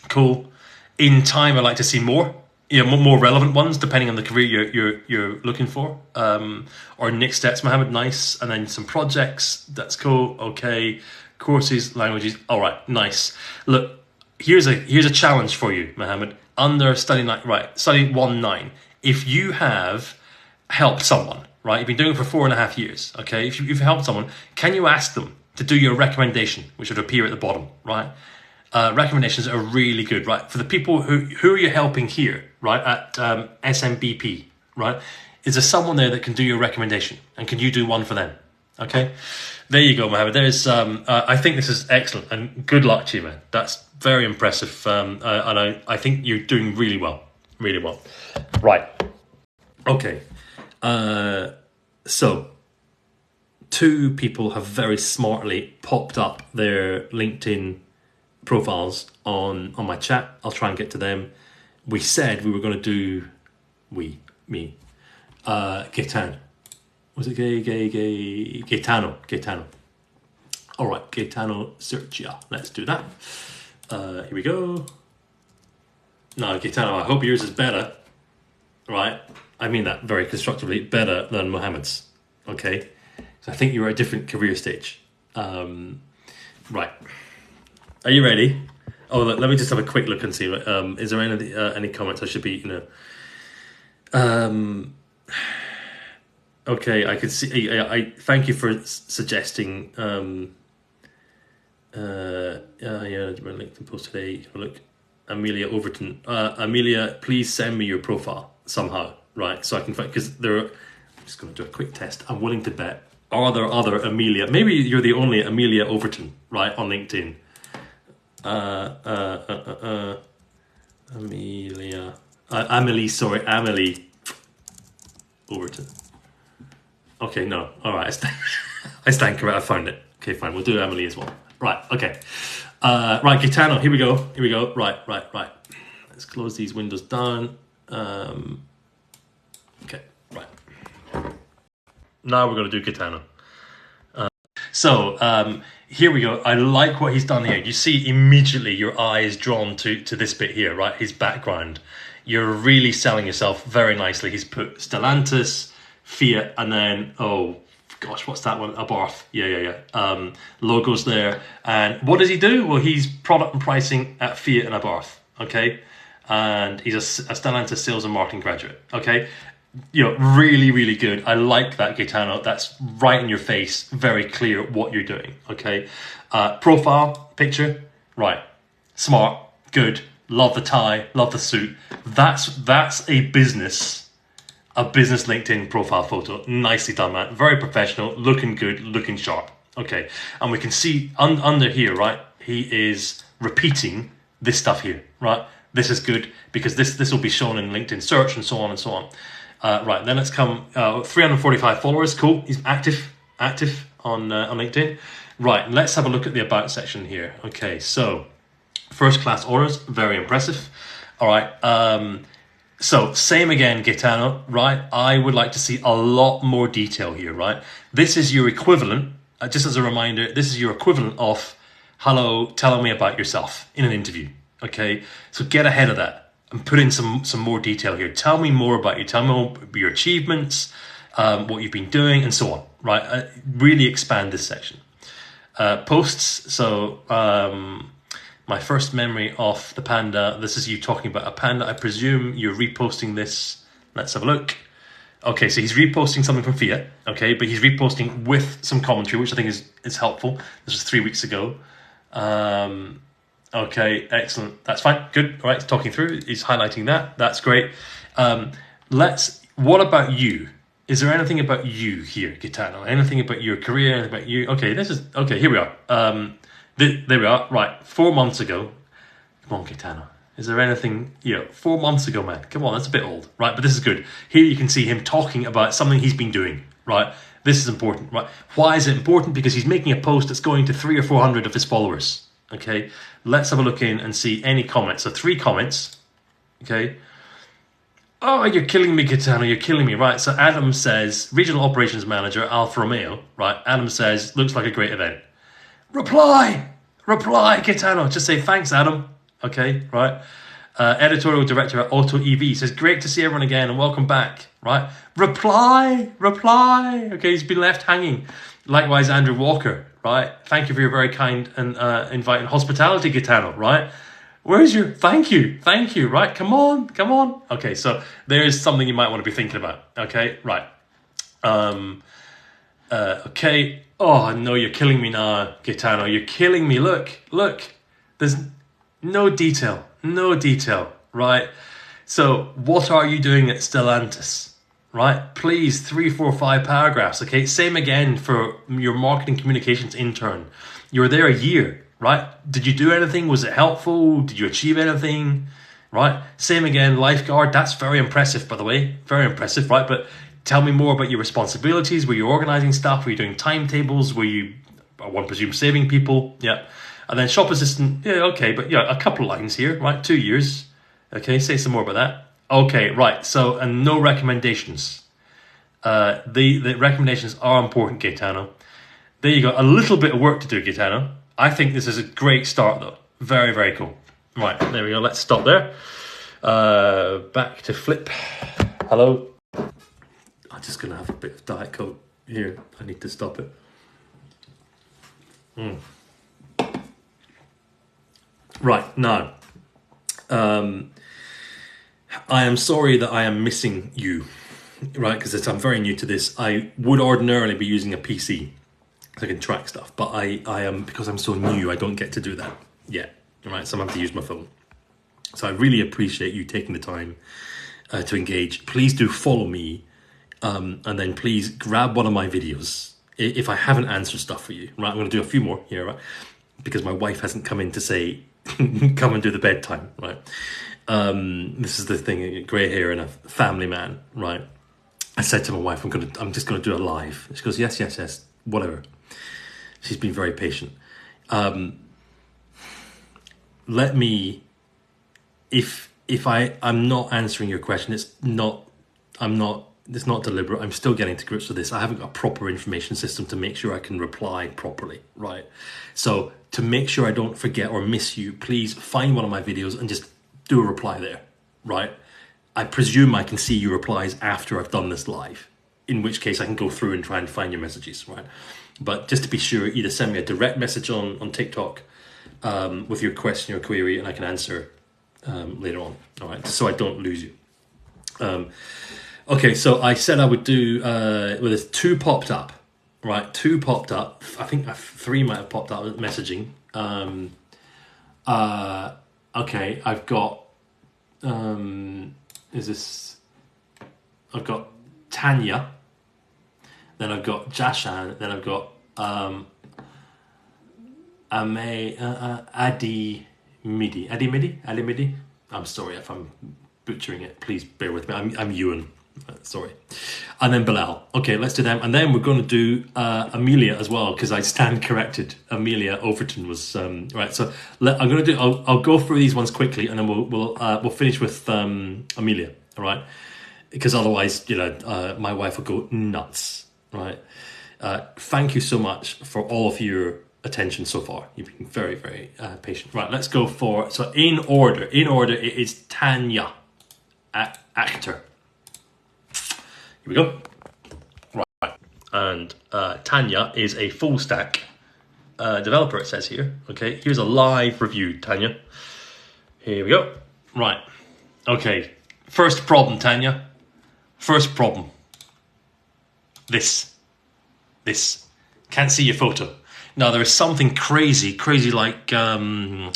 Cool. In time, I'd like to see more. More relevant ones depending on the career you're looking for. Or next steps, Mohammed, nice. And then some projects, that's cool. Okay, courses, languages. All right, nice. Look. Here's a challenge for you, Mohammed. Under study 1.9. If you have helped someone, right? You've been doing it for 4.5 years. Okay, if you've helped someone, can you ask them to do your recommendation, which would appear at the bottom, right? Recommendations are really good, right? For the people who are you helping here, right? At SMBP, right? Is there someone there that can do your recommendation, and can you do one for them? Okay, there you go, Mohammed. There's I think this is excellent, and good luck to you, man. That's very impressive, and I think you're doing really well, really well. Right. Okay. So 2 people have very smartly popped up their LinkedIn profiles on my chat. I'll try and get to them. We said we were going to do Gaetan. Was it Gaetano? All right, Gaetano Sergio. Let's do that. Here we go. No, Gaetano, I hope yours is better. Right? I mean that very constructively. Better than Mohammed's. Okay? So I think you're at a different career stage. Right. Are you ready? Oh, let me just have a quick look and see. Is there any comments I should be, Okay, I could see. I thank you for suggesting. My LinkedIn post today. Look, Amelia Overton. Amelia, please send me your profile somehow, right? So I can find, because I'm just going to do a quick test. I'm willing to bet. Are there other Amelia? Maybe you're the only Amelia Overton, right, on LinkedIn. Amelie Overton. Okay, no. All right, I stand correct. I found it. Okay, fine. We'll do Emily as well. Right. Okay. Right, Gaetano. Here we go. Right. Let's close these windows down. Okay. Right. Now we're going to do Gaetano. So here we go. I like what he's done here. You see immediately your eye is drawn to this bit here, right? His background. You're really selling yourself very nicely. He's put Stellantis, Fiat, and then, oh gosh, what's that one? Abarth. Yeah. Logos there. And what does he do? Well, he's product and pricing at Fiat and Abarth. Okay. And he's a Stellantis sales and marketing graduate. Okay. Really, really good. I like that, Gaetano. That's right in your face. Very clear what you're doing. Okay. Profile, picture. Right. Smart. Good. Love the tie. Love the suit. That's a business LinkedIn profile photo. Nicely done, man. Very professional, looking good, looking sharp. Okay, and we can see under here, right? He is repeating this stuff here, right? This is good because this will be shown in LinkedIn search and so on and so on. Right, then let's come 345 followers. Cool. He's active on LinkedIn. Right, let's have a look at the about section here. Okay, so first class honors, very impressive. All right. So same again, Gaetano, right? I would like to see a lot more detail here, right? This is your equivalent, just as a reminder, this is your equivalent of, hello, tell me about yourself in an interview, okay? So get ahead of that and put in some more detail here. Tell me more about you. Tell me more about your achievements, what you've been doing, and so on, right? Really expand this section. Posts, so... my first memory of the panda. This is you talking about a panda. I presume you're reposting this. Let's have a look. Okay, so he's reposting something from Fiat, okay, but he's reposting with some commentary, which I think is helpful. This was 3 weeks ago. Okay, excellent. That's fine. Good. All right, he's talking through. He's highlighting that. That's great. What about you? Is there anything about you here, Gaetano? Anything about your career? Anything about you? Okay, here we are. There we are. Right, 4 months ago. Come on, Gaetano. Is there anything, 4 months ago, man? Come on, that's a bit old, right? But this is good. Here you can see him talking about something he's been doing, right? This is important, right? Why is it important? Because he's making a post that's going to 300 or 400 of his followers, okay? Let's have a look in and see any comments. So 3 comments, okay? Oh, you're killing me, Gaetano, you're killing me, right? So Adam says, Regional Operations Manager, Alfa Romeo, right? Adam says, looks like a great event. Reply, Gaetano. Just say, thanks, Adam. Okay, right. Editorial director at Auto EV says, great to see everyone again and welcome back, right? Reply. Okay, he's been left hanging. Likewise, Andrew Walker, right? Thank you for your very kind and inviting hospitality, Gaetano, right? Where's your thank you, right? Come on. Okay, so there is something you might want to be thinking about. Okay, right. Okay. Oh, no, you're killing me now, Gaetano. You're killing me. Look. There's no detail, right? So what are you doing at Stellantis, right? Please, 3, 4, 5 paragraphs, okay? Same again for your marketing communications intern. You were there a year, right? Did you do anything? Was it helpful? Did you achieve anything, right? Same again, lifeguard. That's very impressive, by the way. Very impressive, right? But tell me more about your responsibilities. Were you organizing stuff? Were you doing timetables? Were you, one presumes, saving people? Yeah. And then shop assistant, yeah, okay, but a couple lines here, right? 2 years. Okay, say some more about that. Okay, right, so, and no recommendations. The recommendations are important, Gaetano. There you go, a little bit of work to do, Gaetano. I think this is a great start, though. Very, very cool. Right, there we go, let's stop there. Back to Flip. Hello. I'm just going to have a bit of Diet Coke here. I need to stop it. Right, now, I am sorry that I am missing you, right, because I'm very new to this. I would ordinarily be using a PC so I can track stuff, but I am, because I'm so new, I don't get to do that yet, right, so I'm having to use my phone. So I really appreciate you taking the time to engage. Please do follow me, and then please grab one of my videos. If I haven't answered stuff for you, right, I'm going to do a few more here, right, because my wife hasn't come in to say, come and do the bedtime, right? This is the thing, grey hair and a family man, right? I said to my wife, I'm just gonna do a live. She goes, yes, whatever. She's been very patient. Let me, if I'm not answering your question, it's not deliberate. I'm still getting to grips with this. I haven't got a proper information system to make sure I can reply properly, right? So to make sure I don't forget or miss you, please find one of my videos and just do a reply there, right? I presume I can see your replies after I've done this live, in which case I can go through and try and find your messages, right? But just to be sure, either send me a direct message on TikTok with your question or query, and I can answer later on, all right? So I don't lose you. Okay, so I said I would do, well, there's 2 popped up, right? 2 popped up. I think 3 might have popped up with messaging. Okay, I've got, I've got Tanya, then I've got Jashan, then I've got Adi Midi. I'm sorry if I'm butchering it. Please bear with me. I'm Ewan. Sorry. And then Bilal. Okay, let's do them. And then we're going to do Amelia as well, because I stand corrected. Amelia Overton was right. So I'm going to do. I'll go through these ones quickly, and then we'll finish with Amelia. All right, because otherwise, my wife will go nuts. Right. Thank you so much for all of your attention so far. You've been very, very patient. Right. Let's go for, so in order. It is Tanya, actor. Here we go. Right. And Tanya is a full stack developer, it says here. Okay, here's a live review, Tanya. Here we go. Right. Okay, first problem, Tanya. First problem. This. Can't see your photo. Now, there is something crazy like, I don't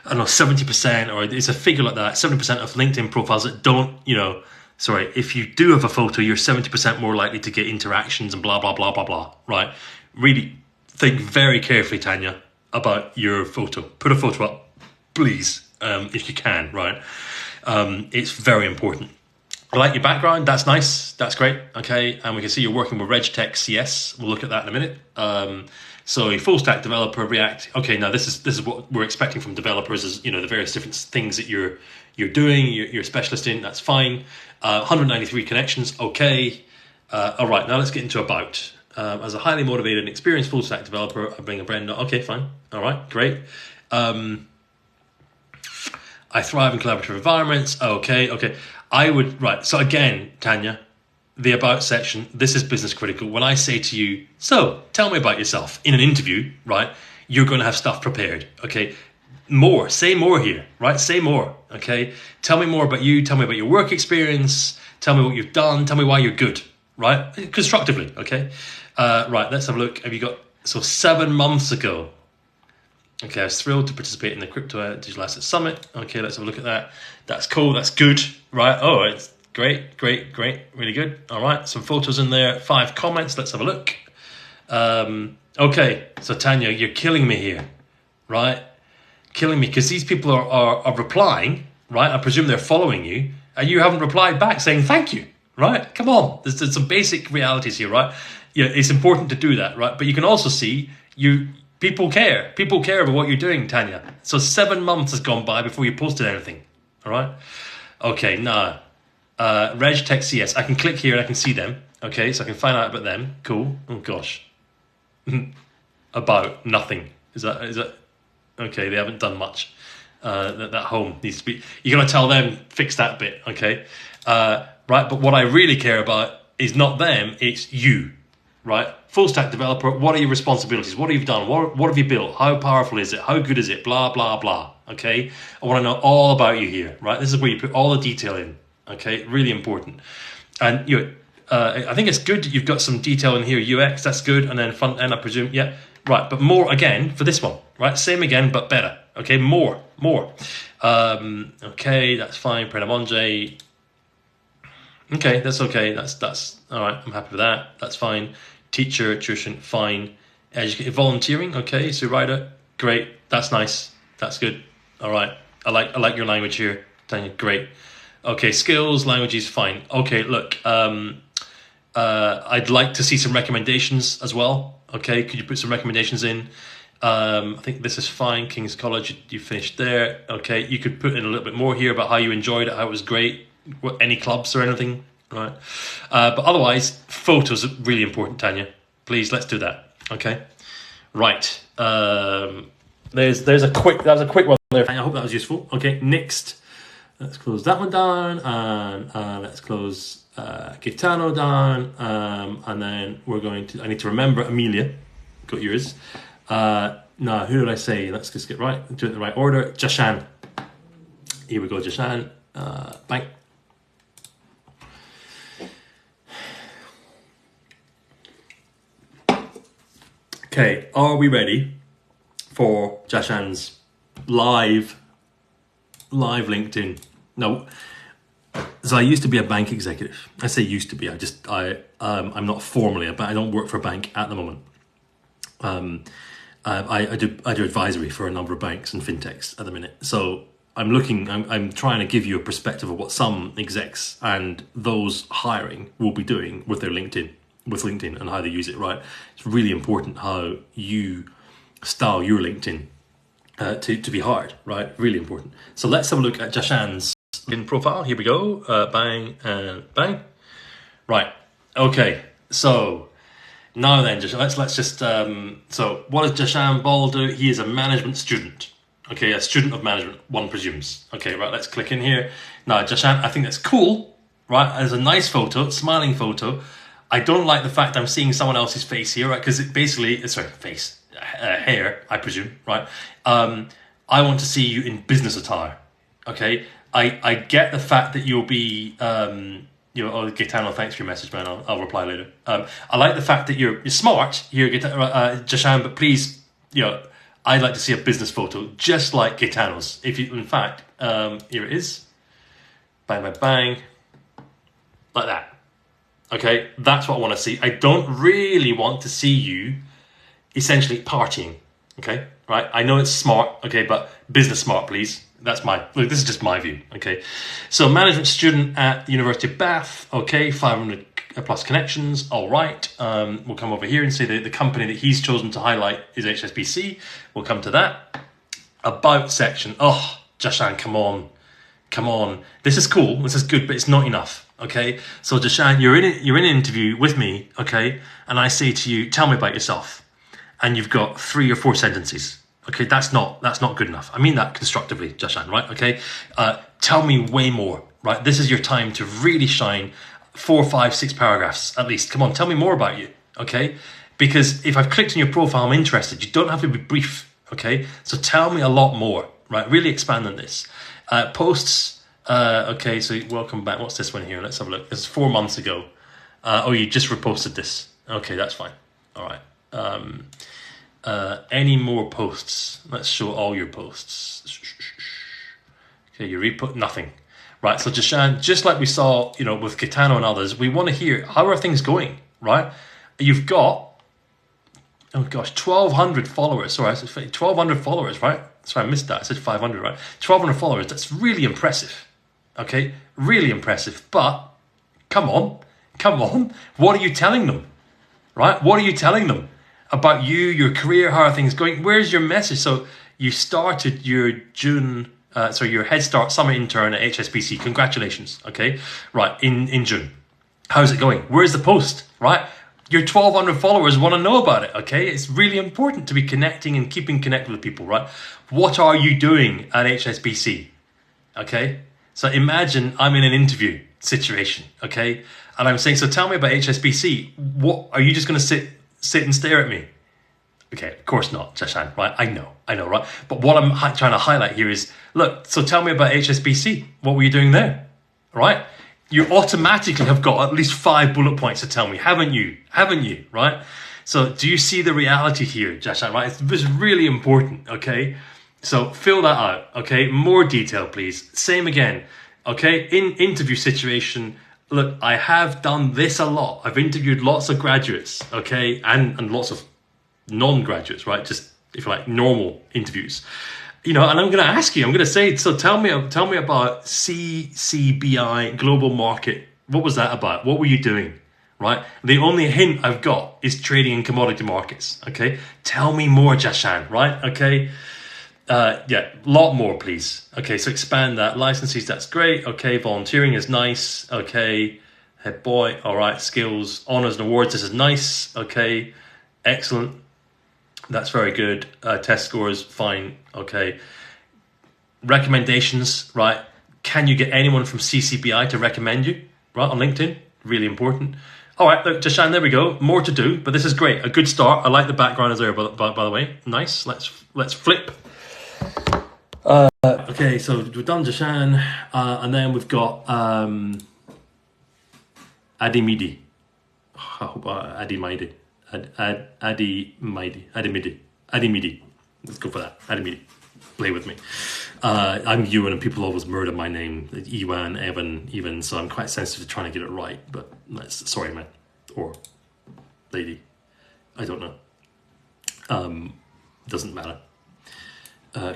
know, 70%, or it's a figure like that, 70% of LinkedIn profiles that don't, if you do have a photo, you're 70% more likely to get interactions and blah, blah, blah, blah, blah, right? Really think very carefully, Tanya, about your photo. Put a photo up, please, if you can, right? It's very important. I like your background. That's nice. That's great. Okay. And we can see you're working with RegTech CS. We'll look at that in a minute. So a full stack developer, React. Okay. Now this is what we're expecting from developers is, the various different things that you're doing, you're a specialist in. That's fine. 193 connections. Okay. All right. Now let's get into about. As a highly motivated and experienced full stack developer, I bring a brand. Okay, fine. All right. Great. I thrive in collaborative environments. Okay. Right. So again, Tanya, the about section, this is business critical. When I say to you, so tell me about yourself in an interview, right? You're going to have stuff prepared. Okay. Say more here, right? Say more. Okay. Tell me more about you. Tell me about your work experience. Tell me what you've done. Tell me why you're good, right? Constructively. Okay. Right. Let's have a look. 7 months ago. Okay, I was thrilled to participate in the Crypto Digital Asset Summit. Okay, let's have a look at that. That's cool. That's good. Right. Oh, it's great. Really good. All right. Some photos in there. 5 comments. Let's have a look. Okay. So, Tanya, you're killing me here. Right? Killing me because these people are replying. Right? I presume they're following you. And you haven't replied back saying thank you. Right? Come on. There's some basic realities here. Right? Yeah, it's important to do that. Right? But you can also see people care. People care about what you're doing, Tanya. So 7 months has gone by before you posted anything. All right? Okay, now, RegTech CS. I can click here and I can see them. Okay, so I can find out about them. Cool. Oh, gosh. About nothing. Is that... Okay, they haven't done much. That home needs to be... You're going to tell them, fix that bit, okay? Right, but what I really care about is not them, it's you. Right, full stack developer. What are your responsibilities? What have you done? What have you built? How powerful is it? How good is it? Blah blah blah. Okay, I want to know all about you here. Right, this is where you put all the detail in. Okay, really important. And I think it's good that you've got some detail in here. UX, that's good, and then front end, I presume. Yeah, right. But more again for this one. Right, same again, but better. Okay, more. Okay, that's fine. Pranamonjay. Okay, that's okay. That's all right. I'm happy with that. That's fine. Teacher, tuition, fine. Educated, volunteering. Okay, so writer, great. That's nice. That's good. All right. I like your language here, Tanya. Great. Okay, skills, languages, fine. Okay, look. I'd like to see some recommendations as well. Okay, could you put some recommendations in? I think this is fine. King's College, you finished there. Okay, you could put in a little bit more here about how you enjoyed it, how it was great. Any clubs or anything, right? But otherwise, photos are really important, Tanya. Please, let's do that. Okay, right. There's a quick one there. I hope that was useful. Okay, next, let's close that one down, and let's close Gitano down, and then we're going to. I need to remember Amelia. Got yours. Now, who did I say? Let's just get do it in the right order. Jashan. Here we go, Jashan. Bang. Okay, are we ready for Jashan's live LinkedIn? No. So I used to be a bank executive. I say used to be. I'm not formally a bank. I don't work for a bank at the moment. I do advisory for a number of banks and fintechs at the minute. So I'm trying to give you a perspective of what some execs and those hiring will be doing with their LinkedIn and how they use it, right? It's really important how you style your LinkedIn to be hard, right? Really important. So let's have a look at Jashan's LinkedIn profile. Here we go. Bang and bang. Right. Okay. So now then, let's just. So what does Jashan Ball do? He is a management student. Okay, a student of management, one presumes. Okay, right. Let's click in here. Now, Jashan, I think that's cool, right? There's a nice photo, smiling photo. I don't like the fact I'm seeing someone else's face here, right? Because it basically, hair, I presume, right? I want to see you in business attire, okay? I get the fact that you'll be, oh, Gaetano, thanks for your message, man. I'll reply later. I like the fact that you're smart here, Jashan, but please, I'd like to see a business photo just like Gaetano's. If you, in fact, here it is. Bang, bang, bang. Like that. Okay, that's what I want to see. I don't really want to see you essentially partying. Okay, right? I know it's smart, okay, but business smart, please. This is just my view, okay? So management student at the University of Bath, okay, 500 plus connections, all right. We'll come over here and say that the company that he's chosen to highlight is HSBC. We'll come to that. About section. Oh, Jashan, come on. This is cool, this is good, but it's not enough, okay? So Jashan, you're in an interview with me, okay? And I say to you, tell me about yourself. And you've got 3 or 4 sentences. Okay, that's not good enough. I mean that constructively, Jashan, right? Okay, tell me way more, right? This is your time to really shine. 4, 5, 6 paragraphs at least. Come on, tell me more about you, okay? Because if I've clicked on your profile, I'm interested. You don't have to be brief, okay? So tell me a lot more, right? Really expand on this. Posts, okay, so welcome back. What's this one here? Let's have a look. This is 4 months ago. Oh, you just reposted this. Okay, that's fine. All right. Any more posts? Let's show all your posts. Okay, you re-put nothing. Right, so Jashan, just like we saw, with Gaetano and others, we want to hear, how are things going, right? You've got, 1,200 followers. Sorry, I said 1,200 followers, right? Sorry, I missed that. I said 500, right? 1,200 followers, that's really impressive, okay? Really impressive, but come on. What are you telling them, right? What are you telling them? About you, your career, how are things going? Where's your message? So you started your your Head Start Summer Intern at HSBC. Congratulations, okay? Right, in June. How's it going? Where's the post, right? Your 1,200 followers want to know about it, okay? It's really important to be connecting and keeping connected with people, right? What are you doing at HSBC, okay? So imagine I'm in an interview situation, okay? And I'm saying, so tell me about HSBC. What, are you just going to sit and stare at me? Okay, of course not, Jashan, right? I know, right? But what I'm trying to highlight here is, look, so tell me about HSBC. What were you doing there, right? You automatically have got at least 5 bullet points to tell me, haven't you, right? So do you see the reality here, Jashan, right? It's really important, okay? So fill that out, okay? More detail, please. Same again, okay? In interview situation, look, I have done this a lot. I've interviewed lots of graduates, okay, and lots of non-graduates, right? Just, if you like, normal interviews. And I'm going to ask you, I'm going to say, so tell me about CCBI, Global Market. What was that about? What were you doing, right? The only hint I've got is trading in commodity markets, okay? Tell me more, Jashan, right? Okay. A lot more, please. Okay, so expand that. Licensees, that's great. Okay, volunteering is nice. Okay, head boy. All right, skills, honors and awards. This is nice. Okay, excellent. That's very good. Test scores, fine. Okay. Recommendations, right? Can you get anyone from CCBI to recommend you, right, on LinkedIn? Really important. All right, look, Jashan, there we go. More to do, but this is great. A good start. I like the background as there, by the way. Nice. Let's flip. Okay, so we've done Jashan, and then we've got Adimidi. Adimidi. Adimidi. Let's go for that. Adimidi. Play with me. I'm Ewan, and people always murder my name. Ewan, Evan, even. So I'm quite sensitive to trying to get it right. But sorry, man, or lady. I don't know. Doesn't matter.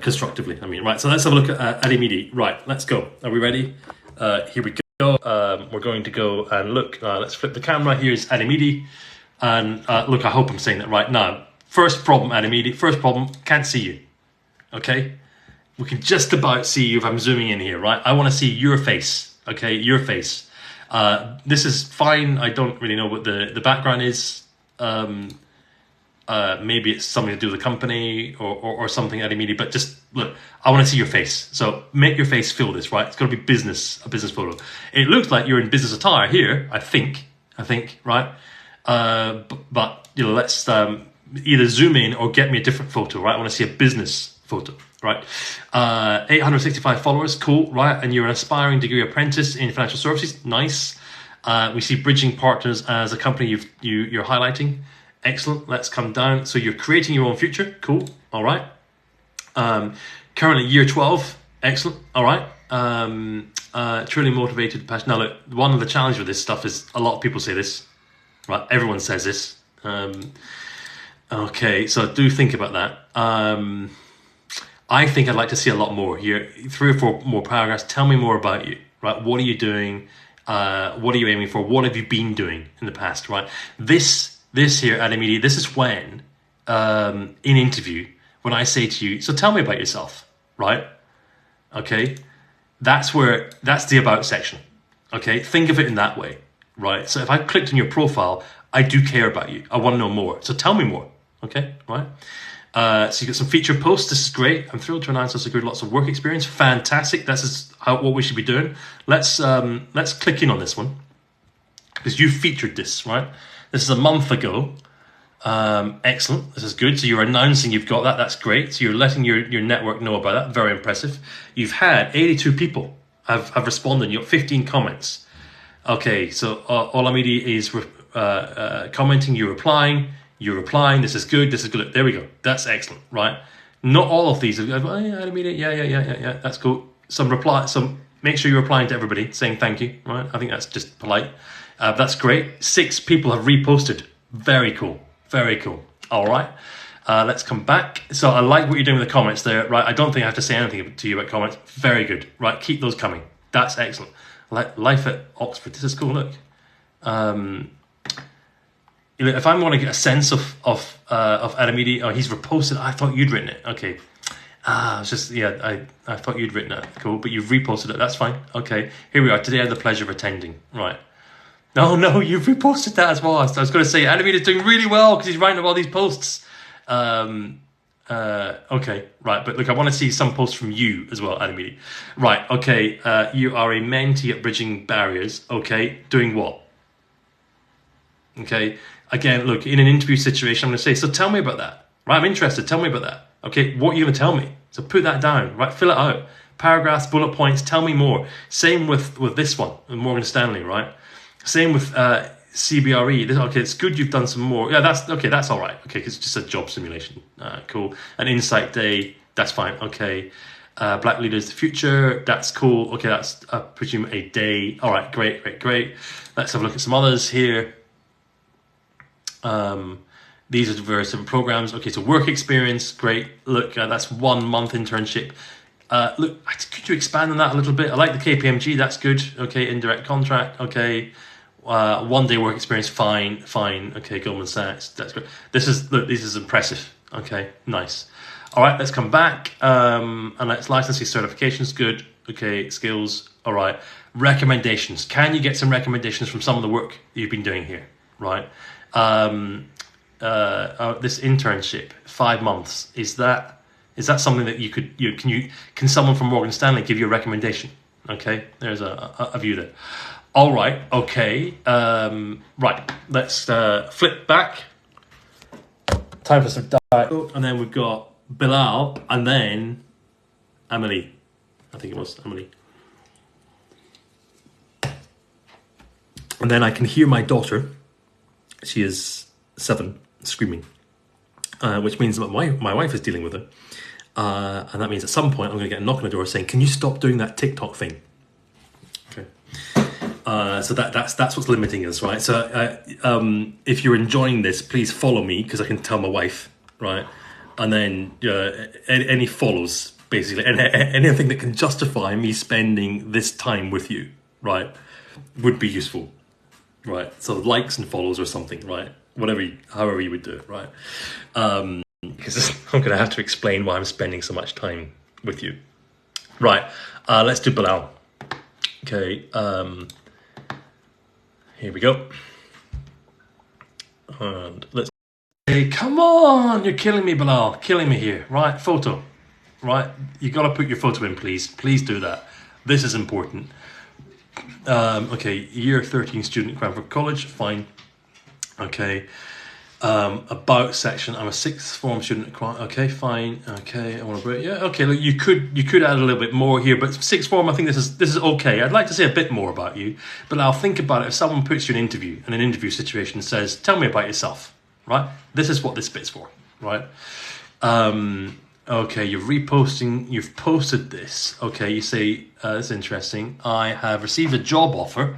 Constructively, I mean. Right, so let's have a look at Adimidi. Right, let's go. Are we ready? Here we go. We're going to go and look. Let's flip the camera. Here's Adimidi. And look, I hope I'm saying that right. Now, first problem, Adimidi. First problem, can't see you. Okay? We can just about see you if I'm zooming in here, right? I want to see your face. Okay, your face. This is fine. I don't really know what the background is. Maybe it's something to do with the company or something, Adimidi, but just look, I want to see your face. So make your face fill this, right? It's got to be a business photo. It looks like you're in business attire here, I think, right? But let's either zoom in or get me a different photo, right? I want to see a business photo, right? 865 followers, cool, right? And you're an aspiring degree apprentice in financial services, nice. We see bridging partners as a company you're highlighting. Excellent. Let's come down. So you're creating your own future. Cool. All right. Currently year 12. Excellent. All right. Truly motivated, passionate. Now, look, one of the challenges with this stuff is a lot of people say this, right? Everyone says this. Okay, so do think about that. I think I'd like to see a lot more here. 3 or 4 more paragraphs. Tell me more about you, right? What are you doing? What are you aiming for? What have you been doing in the past, right? This here at Immediate, this is when, in interview, when I say to you, so tell me about yourself, right? Okay, that's the about section. Okay, think of it in that way, right? So if I clicked on your profile, I do care about you. I want to know more. So tell me more. Okay, right? So you got some featured posts. This is great. I'm thrilled to announce I secured lots of work experience. Fantastic. That's what we should be doing. Let's click in on this one because you featured this, right? This is a month ago. Excellent. This is good. So you're announcing you've got that. That's great. So you're letting your network know about that. Very impressive. You've had 82 people have responded. You got 15 comments. Okay. So Olamide is commenting. You're replying. This is good. This is good. There we go. That's excellent. Right. Not all of these. Oh, yeah, yeah. That's cool. Make sure you're replying to everybody saying thank you. Right. I think that's just polite. That's great. 6 people have reposted. Very cool. Very cool. All right. Let's come back. So I like what you're doing with the comments there. Right. I don't think I have to say anything to you about comments. Very good. Right. Keep those coming. That's excellent. Life at Oxford. This is cool. Look. If I want to get a sense of Adamidi, oh, he's reposted. I thought you'd written it. Okay. It's just, yeah, I thought you'd written it. Cool. But you've reposted it. That's fine. Okay. Here we are. Today I had the pleasure of attending. Right. No, you've reposted that as well. I was going to say, Adamidi is doing really well because he's writing up all these posts. Okay. Right. But look, I want to see some posts from you as well, Adamidi. Right. Okay. You are a mentee at Bridging Barriers. Okay. Doing what? Okay. Again, look, in an interview situation, I'm going to say, so tell me about that. Right, I'm interested. Tell me about that. Okay, what are you going to tell me? So put that down, right? Fill it out. Paragraphs, bullet points, tell me more. Same with this one, Morgan Stanley, right? Same with CBRE. Okay, it's good you've done some more. Yeah, that's all right. Okay, it's just a job simulation. Cool. An insight day, that's fine. Okay. Black Leaders the Future, that's cool. Okay, that's, I presume, a day. All right, great. Let's have a look at some others here. These are various different programs. Okay, so work experience, great. Look, that's 1 month internship. Look, could you expand on that a little bit? I like the KPMG, that's good. Okay, indirect contract, okay. 1 day work experience, fine. Okay, Goldman Sachs, that's good. This is impressive. Okay, nice. All right, let's come back. And let's licensing certifications, good. Okay, skills, all right. Recommendations. Can you get some recommendations from some of the work you've been doing here, right? This internship, 5 months, is that something that can someone from Morgan Stanley give you a recommendation? Okay, there's a view there. All right, okay, right, let's flip back. Time for some diet, and then we've got Bilal, and then Emily. I think it was Emily. And then I can hear my daughter. She is 7, screaming, which means that my wife is dealing with her. And that means at some point I'm going to get a knock on the door saying, can you stop doing that TikTok thing? Okay. So that's what's limiting us, right? So if you're enjoying this, please follow me because I can tell my wife, right? And then any follows, basically, anything that can justify me spending this time with you, right, would be useful. Right, so likes and follows or something, right? However you would do it, right? Because I'm going to have to explain why I'm spending so much time with you. Right, let's do Bilal. Okay, here we go. And let's. Hey, come on! You're killing me, Bilal. Killing me here. Right, photo. Right, you got to put your photo in, please. Please do that. This is important. Okay, year 13 student, Cranford College, fine. Okay, About section. I'm a sixth form student. Okay, fine. Okay, I want to break. Yeah, okay. Look, you could add a little bit more here, but sixth form, I think this is okay. I'd like to say a bit more about you, but I'll think about it. If someone puts you in an interview situation, and says, "Tell me about yourself," right? This is what this bit's for, right? Okay, you've posted this. Okay, you say it's interesting. I have received a job offer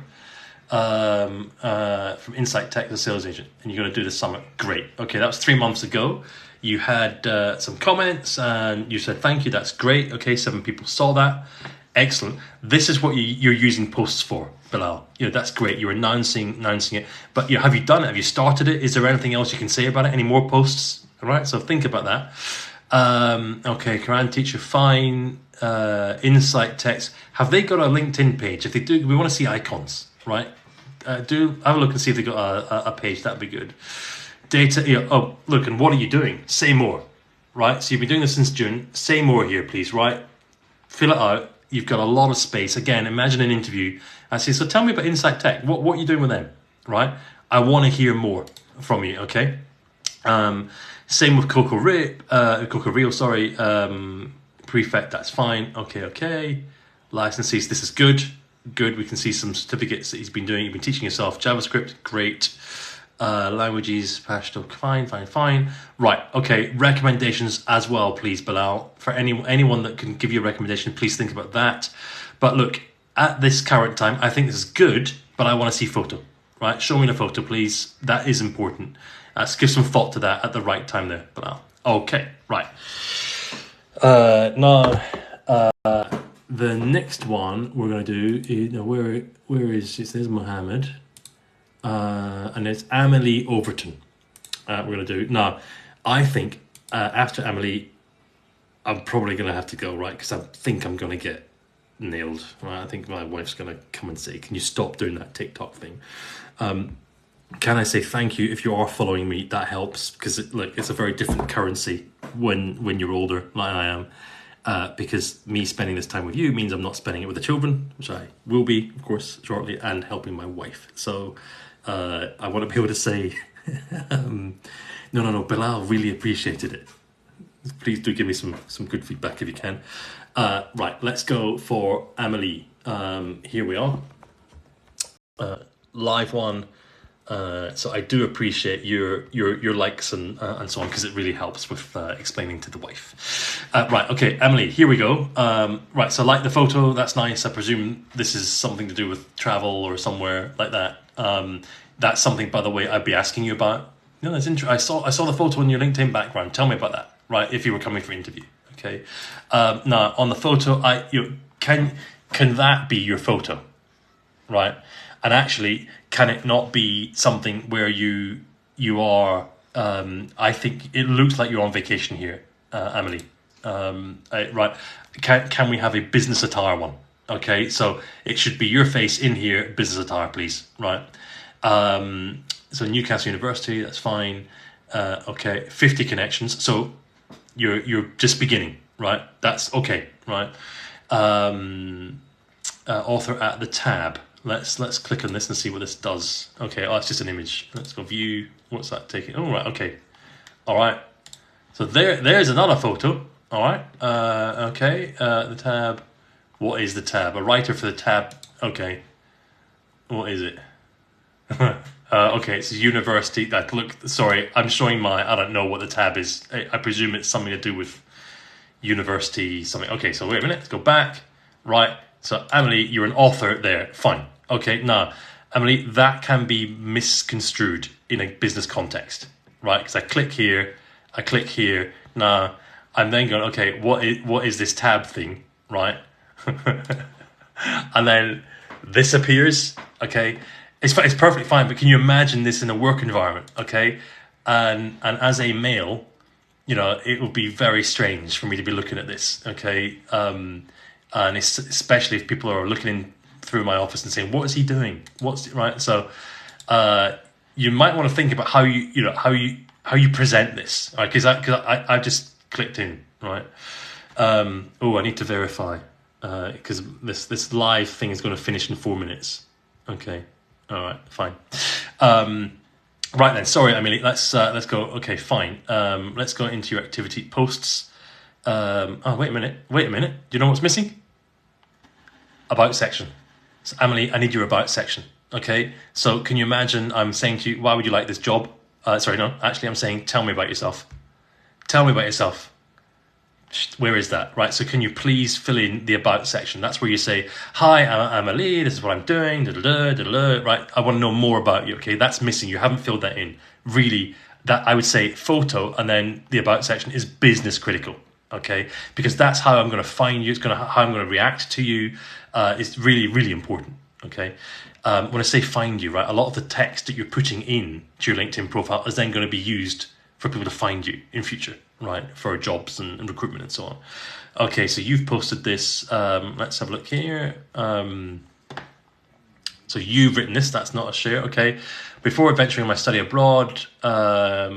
from Insight Tech, the sales agent, and you're going to do the summit. Great. Okay, that was 3 months ago. You had some comments and you said thank you. That's great. Okay, 7 people saw that. Excellent. This is what you're using posts for, Bilal. That's great. You're announcing it. But have you done it? Have you started it? Is there anything else you can say about it? Any more posts? All right. So think about that. Okay, Quran teacher, fine. Insight Tech. Have they got a LinkedIn page? If they do, we want to see icons. Right, do have a look and see if they got a page. That'd be good. Data. Oh, look, and what are you doing? Say more. Right. So you've been doing this since June. Say more here, please. Right. Fill it out. You've got a lot of space. Again, imagine an interview. I say, so tell me about Insight Tech. What are you doing with them? Right. I want to hear more from you. Okay. Same with Coco Rio. Sorry. Prefect. That's fine. Okay. Licensees. This is good. Good, we can see some certificates that he's been doing. You've been teaching yourself JavaScript, great. Languages, Pashto, fine. Right, okay, recommendations as well, please, Bilal. For anyone that can give you a recommendation, please think about that. But look, at this current time, I think this is good, but I want to see photo, right? Show me the photo, please. That is important. Let's give some thought to that at the right time there, Bilal. Okay, right. Now... the next one we're going to do is, where is it? There's Mohammed, and it's Amelie Overton. We're going to do now. I think after Amelie, I'm probably going to have to go, right, because I think I'm going to get nailed. Right, I think my wife's going to come and say, "Can you stop doing that TikTok thing?" Can I say thank you if you are following me? That helps because it's a very different currency when you're older, like I am. Because me spending this time with you means I'm not spending it with the children, which I will be, of course, shortly, and helping my wife. So I want to be able to say, no, Bilal really appreciated it. Please do give me some good feedback if you can. Right, let's go for Amelie. Here we are. Live one. So I do appreciate your likes and so on, because it really helps with explaining to the wife. Right, okay, Amelie, here we go. Right, so like the photo, that's nice. I presume this is something to do with travel or somewhere like that. That's something, by the way, I'd be asking you about. That's interesting. I saw the photo in your LinkedIn background. Tell me about that. Right, if you were coming for interview. Okay. Now on the photo, can that be your photo? Right. And actually, can it not be something where you are? I think it looks like you're on vacation here, Amelie. Right? Can we have a business attire one? Okay, so it should be your face in here, business attire, please. Right? So Newcastle University, that's fine. Okay, 50 connections. So you're just beginning, right? That's okay, right? Author at the tab. Let's click on this and see what this does. Okay, it's just an image. Let's go view. What's that taking? Oh, right, okay. All right. So there's another photo. All right. Okay. The tab. What is the tab? A writer for the tab. Okay. What is it? Okay, it's a university. Sorry, I'm showing I don't know what the tab is. I presume it's something to do with university something. Okay, so wait a minute. Let's go back. Right. So Amelie, you're an author there. Fine. Okay, now, Amelie, that can be misconstrued in a business context, right? Because I click here. Now, I'm then going, okay, what is this tab thing, right? And then this appears, okay? It's perfectly fine, but can you imagine this in a work environment, okay? And as a male, it would be very strange for me to be looking at this, okay? And it's, especially if people are looking in through my office and saying, what is he doing? Right? So you might want to think about how you present this, right? Because I just clicked in, right? I need to verify because this live thing is going to finish in 4 minutes. Okay, all right, fine. Right then, sorry, Emily. Let's go. Okay, fine. Let's go into your activity posts. Oh, wait a minute. Wait a minute. Do you know what's missing? About section. So, Emily, I need your about section. Okay. So, can you imagine? I'm saying to you, why would you like this job? Sorry, no. Actually, I'm saying, tell me about yourself. Tell me about yourself. Where is that? Right. So, can you please fill in the about section? That's where you say, "Hi, I'm Ali. This is what I'm doing." Right. I want to know more about you. Okay. That's missing. You haven't filled that in. Really, that I would say photo and then the about section is business critical. Okay, because that's how I'm going to find you. It's going to how I'm going to react to you. It's really, really important. Okay, when I say find you, right, a lot of the text that you're putting in to your LinkedIn profile is then going to be used for people to find you in future, right, for jobs and recruitment and so on. Okay, so you've posted this. Let's have a look here. So you've written this. That's not a share. Okay, before adventuring my study abroad, I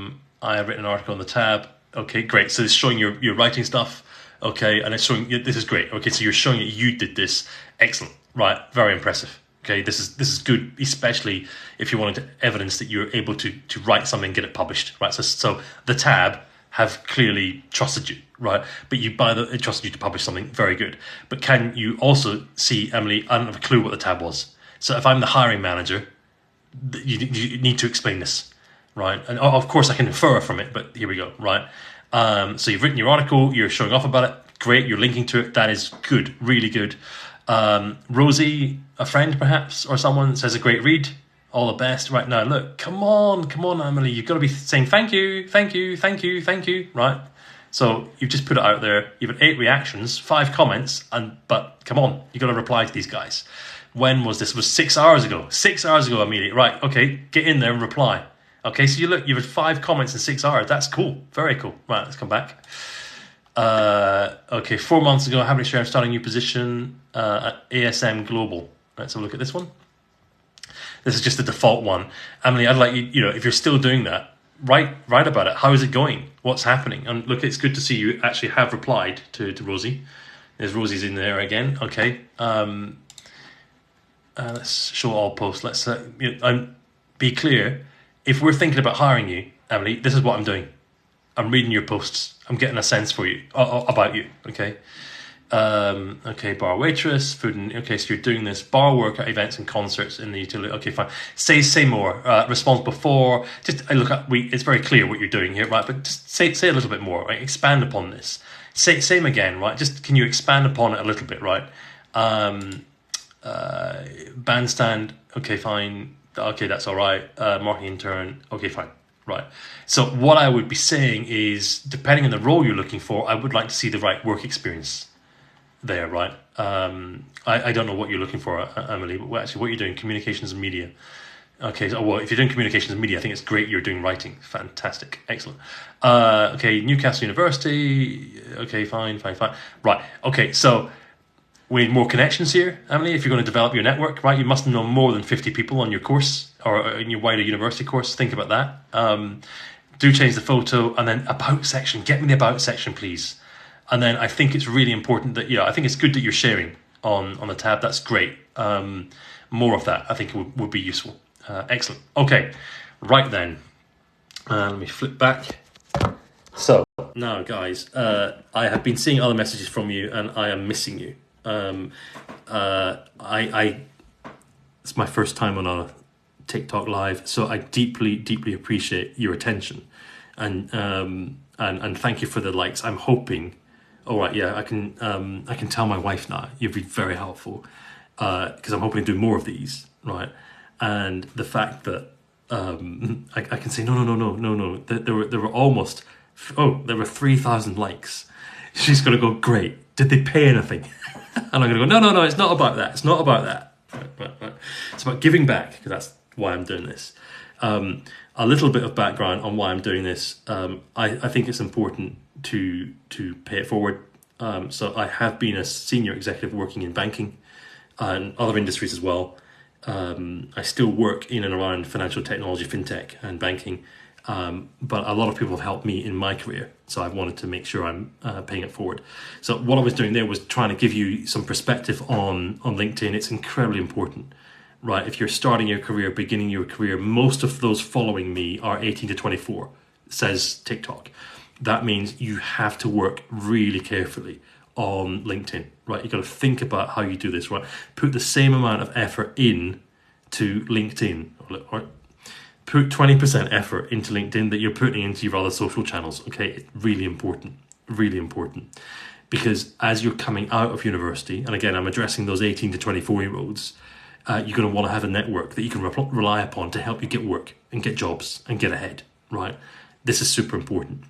have written an article on the tab. Okay, great. So it's showing your writing stuff. Okay, and it's showing this is great. Okay, so you're showing that you did this. Excellent. Right, very impressive. Okay, this is good, especially if you wanted to evidence that you're able to write something and get it published. Right, so the tab have clearly trusted you, right? But it trusted you to publish something. Very good. But can you also see, Emily? I don't have a clue what the tab was. So if I'm the hiring manager, you need to explain this. Right, and of course I can infer from it, but here we go. Right, so you've written your article, you're showing off about it. Great, you're linking to it. That is good, really good. Rosie, a friend perhaps, or someone says a great read. All the best. Right now, look, come on, Emily. You've got to be saying thank you, thank you, thank you, thank you. Right. So you've just put it out there. You've had 8 reactions, 5 comments, but come on, you've got to reply to these guys. When was this? It was 6 hours ago. 6 hours ago, Amelia. Right. Okay, get in there and reply. Okay, so you've had 5 comments in 6 hours. That's cool. Very cool. Right, let's come back. Okay, 4 months ago, how many shares I'm starting a new position at ASM Global? Let's have a look at this one. This is just the default one. Emily, I'd like you, if you're still doing that, write about it. How is it going? What's happening? And look, it's good to see you actually have replied to Rosie. There's Rosie's in there again. Okay. Let's show all posts. Let's be clear. If we're thinking about hiring you, Emily, this is what I'm doing. I'm reading your posts. I'm getting a sense for you, about you, okay? Okay, bar waitress, food and... Okay, so you're doing this. Bar work at events and concerts in the utility. Okay, fine. Say more. Response before. Just look at... It's very clear what you're doing here, right? But just say a little bit more, right? Expand upon this. Same again, right? Just can you expand upon it a little bit, right? Bandstand. Okay, fine. Okay, that's all right. Marketing intern. Okay, fine. Right. So what I would be saying is, depending on the role you're looking for, I would like to see the right work experience there, right? I don't know what you're looking for, Emily, but actually what you're doing, communications and media. Okay, so well, if you're doing communications and media, I think it's great you're doing writing. Fantastic. Excellent. Okay, Newcastle University. Okay, fine. Right. Okay, so we need more connections here, Emily. If you're going to develop your network, right, you must know more than 50 people on your course or in your wider university course. Think about that. Do change the photo and then about section. Get me the about section, please. And then I think it's really important that, I think it's good that you're sharing on the tab. That's great. More of that, I think, would be useful. Excellent. Okay, right then. Let me flip back. So now, guys, I have been seeing other messages from you and I am missing you. It's my first time on a TikTok live, so I deeply appreciate your attention, and thank you for the likes. I'm hoping, all right, yeah, I can tell my wife now. You've been very helpful, because I'm hoping to do more of these, right? And the fact that I can say no. There were almost there were 3,000 likes. She's gonna go, great. Did they pay anything? And I'm going to go, no, it's not about that. It's not about that. Right. It's about giving back, because that's why I'm doing this. A little bit of background on why I'm doing this. I think it's important to pay it forward. So I have been a senior executive working in banking and other industries as well. I still work in and around financial technology, fintech and banking. But a lot of people have helped me in my career, so I wanted to make sure I'm paying it forward. So what I was doing there was trying to give you some perspective on LinkedIn. It's incredibly important. right? If you're starting your career, beginning your career, most of those following me are 18 to 24, says TikTok. That means you have to work really carefully on LinkedIn, right? You got to think about how you do this, right? Put the same amount of effort in to LinkedIn, or put 20% effort into LinkedIn that you're putting into your other social channels, okay? It's really important, really important. Because as you're coming out of university, and again, I'm addressing those 18 to 24-year-olds, you're going to want to have a network that you can rely upon to help you get work and get jobs and get ahead, right? This is super important.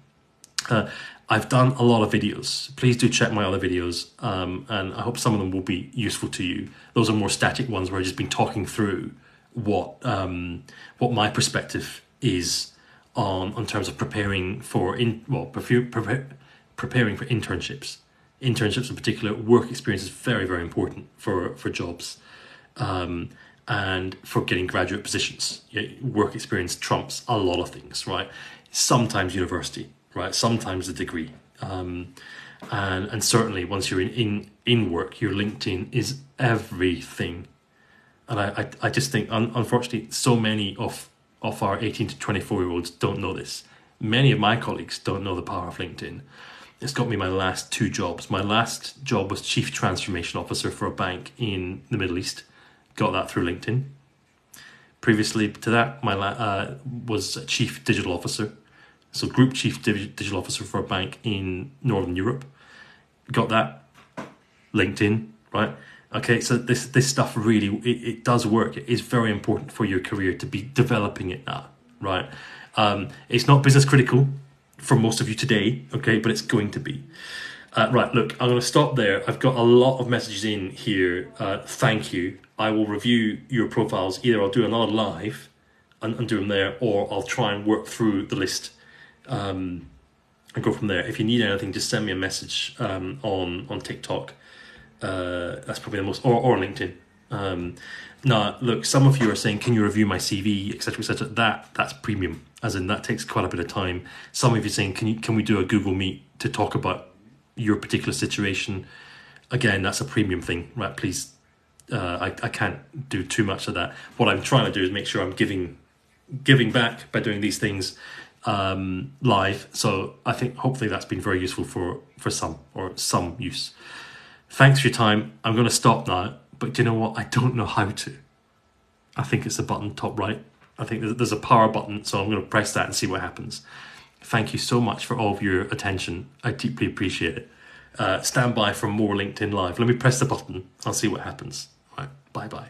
I've done a lot of videos. Please do check my other videos, and I hope some of them will be useful to you. Those are more static ones where I've just been talking through what my perspective is on terms of preparing for preparing for internships. Internships in particular, work experience is very, very important for jobs, and for getting graduate positions. Work experience trumps a lot of things, right? Sometimes university, right? Sometimes a degree, and certainly once you're in work, your LinkedIn is everything. And I just think, unfortunately, so many of our 18 to 24-year-olds don't know this. Many of my colleagues don't know the power of LinkedIn. It's got me my last 2 jobs. My last job was Chief Transformation Officer for a bank in the Middle East. Got that through LinkedIn. Previously to that, my was a Chief Digital Officer. So Group Chief Digital Officer for a bank in Northern Europe. Got that. LinkedIn, right? Okay, so this stuff really, it does work. It is very important for your career to be developing it now, right? It's not business critical for most of you today, okay, but it's going to be. Right, look, I'm going to stop there. I've got a lot of messages in here. Thank you. I will review your profiles. Either I'll do another live and do them there, or I'll try and work through the list and go from there. If you need anything, just send me a message on TikTok. That's probably the most, or LinkedIn. Now, look, some of you are saying, can you review my CV, etc., etc. That's premium, as in that takes quite a bit of time. Some of you are saying, can we do a Google Meet to talk about your particular situation? Again, that's a premium thing, right? Please, I can't do too much of that. What I'm trying to do is make sure I'm giving back by doing these things live. So I think hopefully that's been very useful for some use. Thanks for your time. I'm going to stop now, but do you know what? I don't know how to. I think it's the button top right. I think there's a power button, so I'm going to press that and see what happens. Thank you so much for all of your attention. I deeply appreciate it. Stand by for more LinkedIn Live. Let me press the button. I'll see what happens. All right. Bye-bye.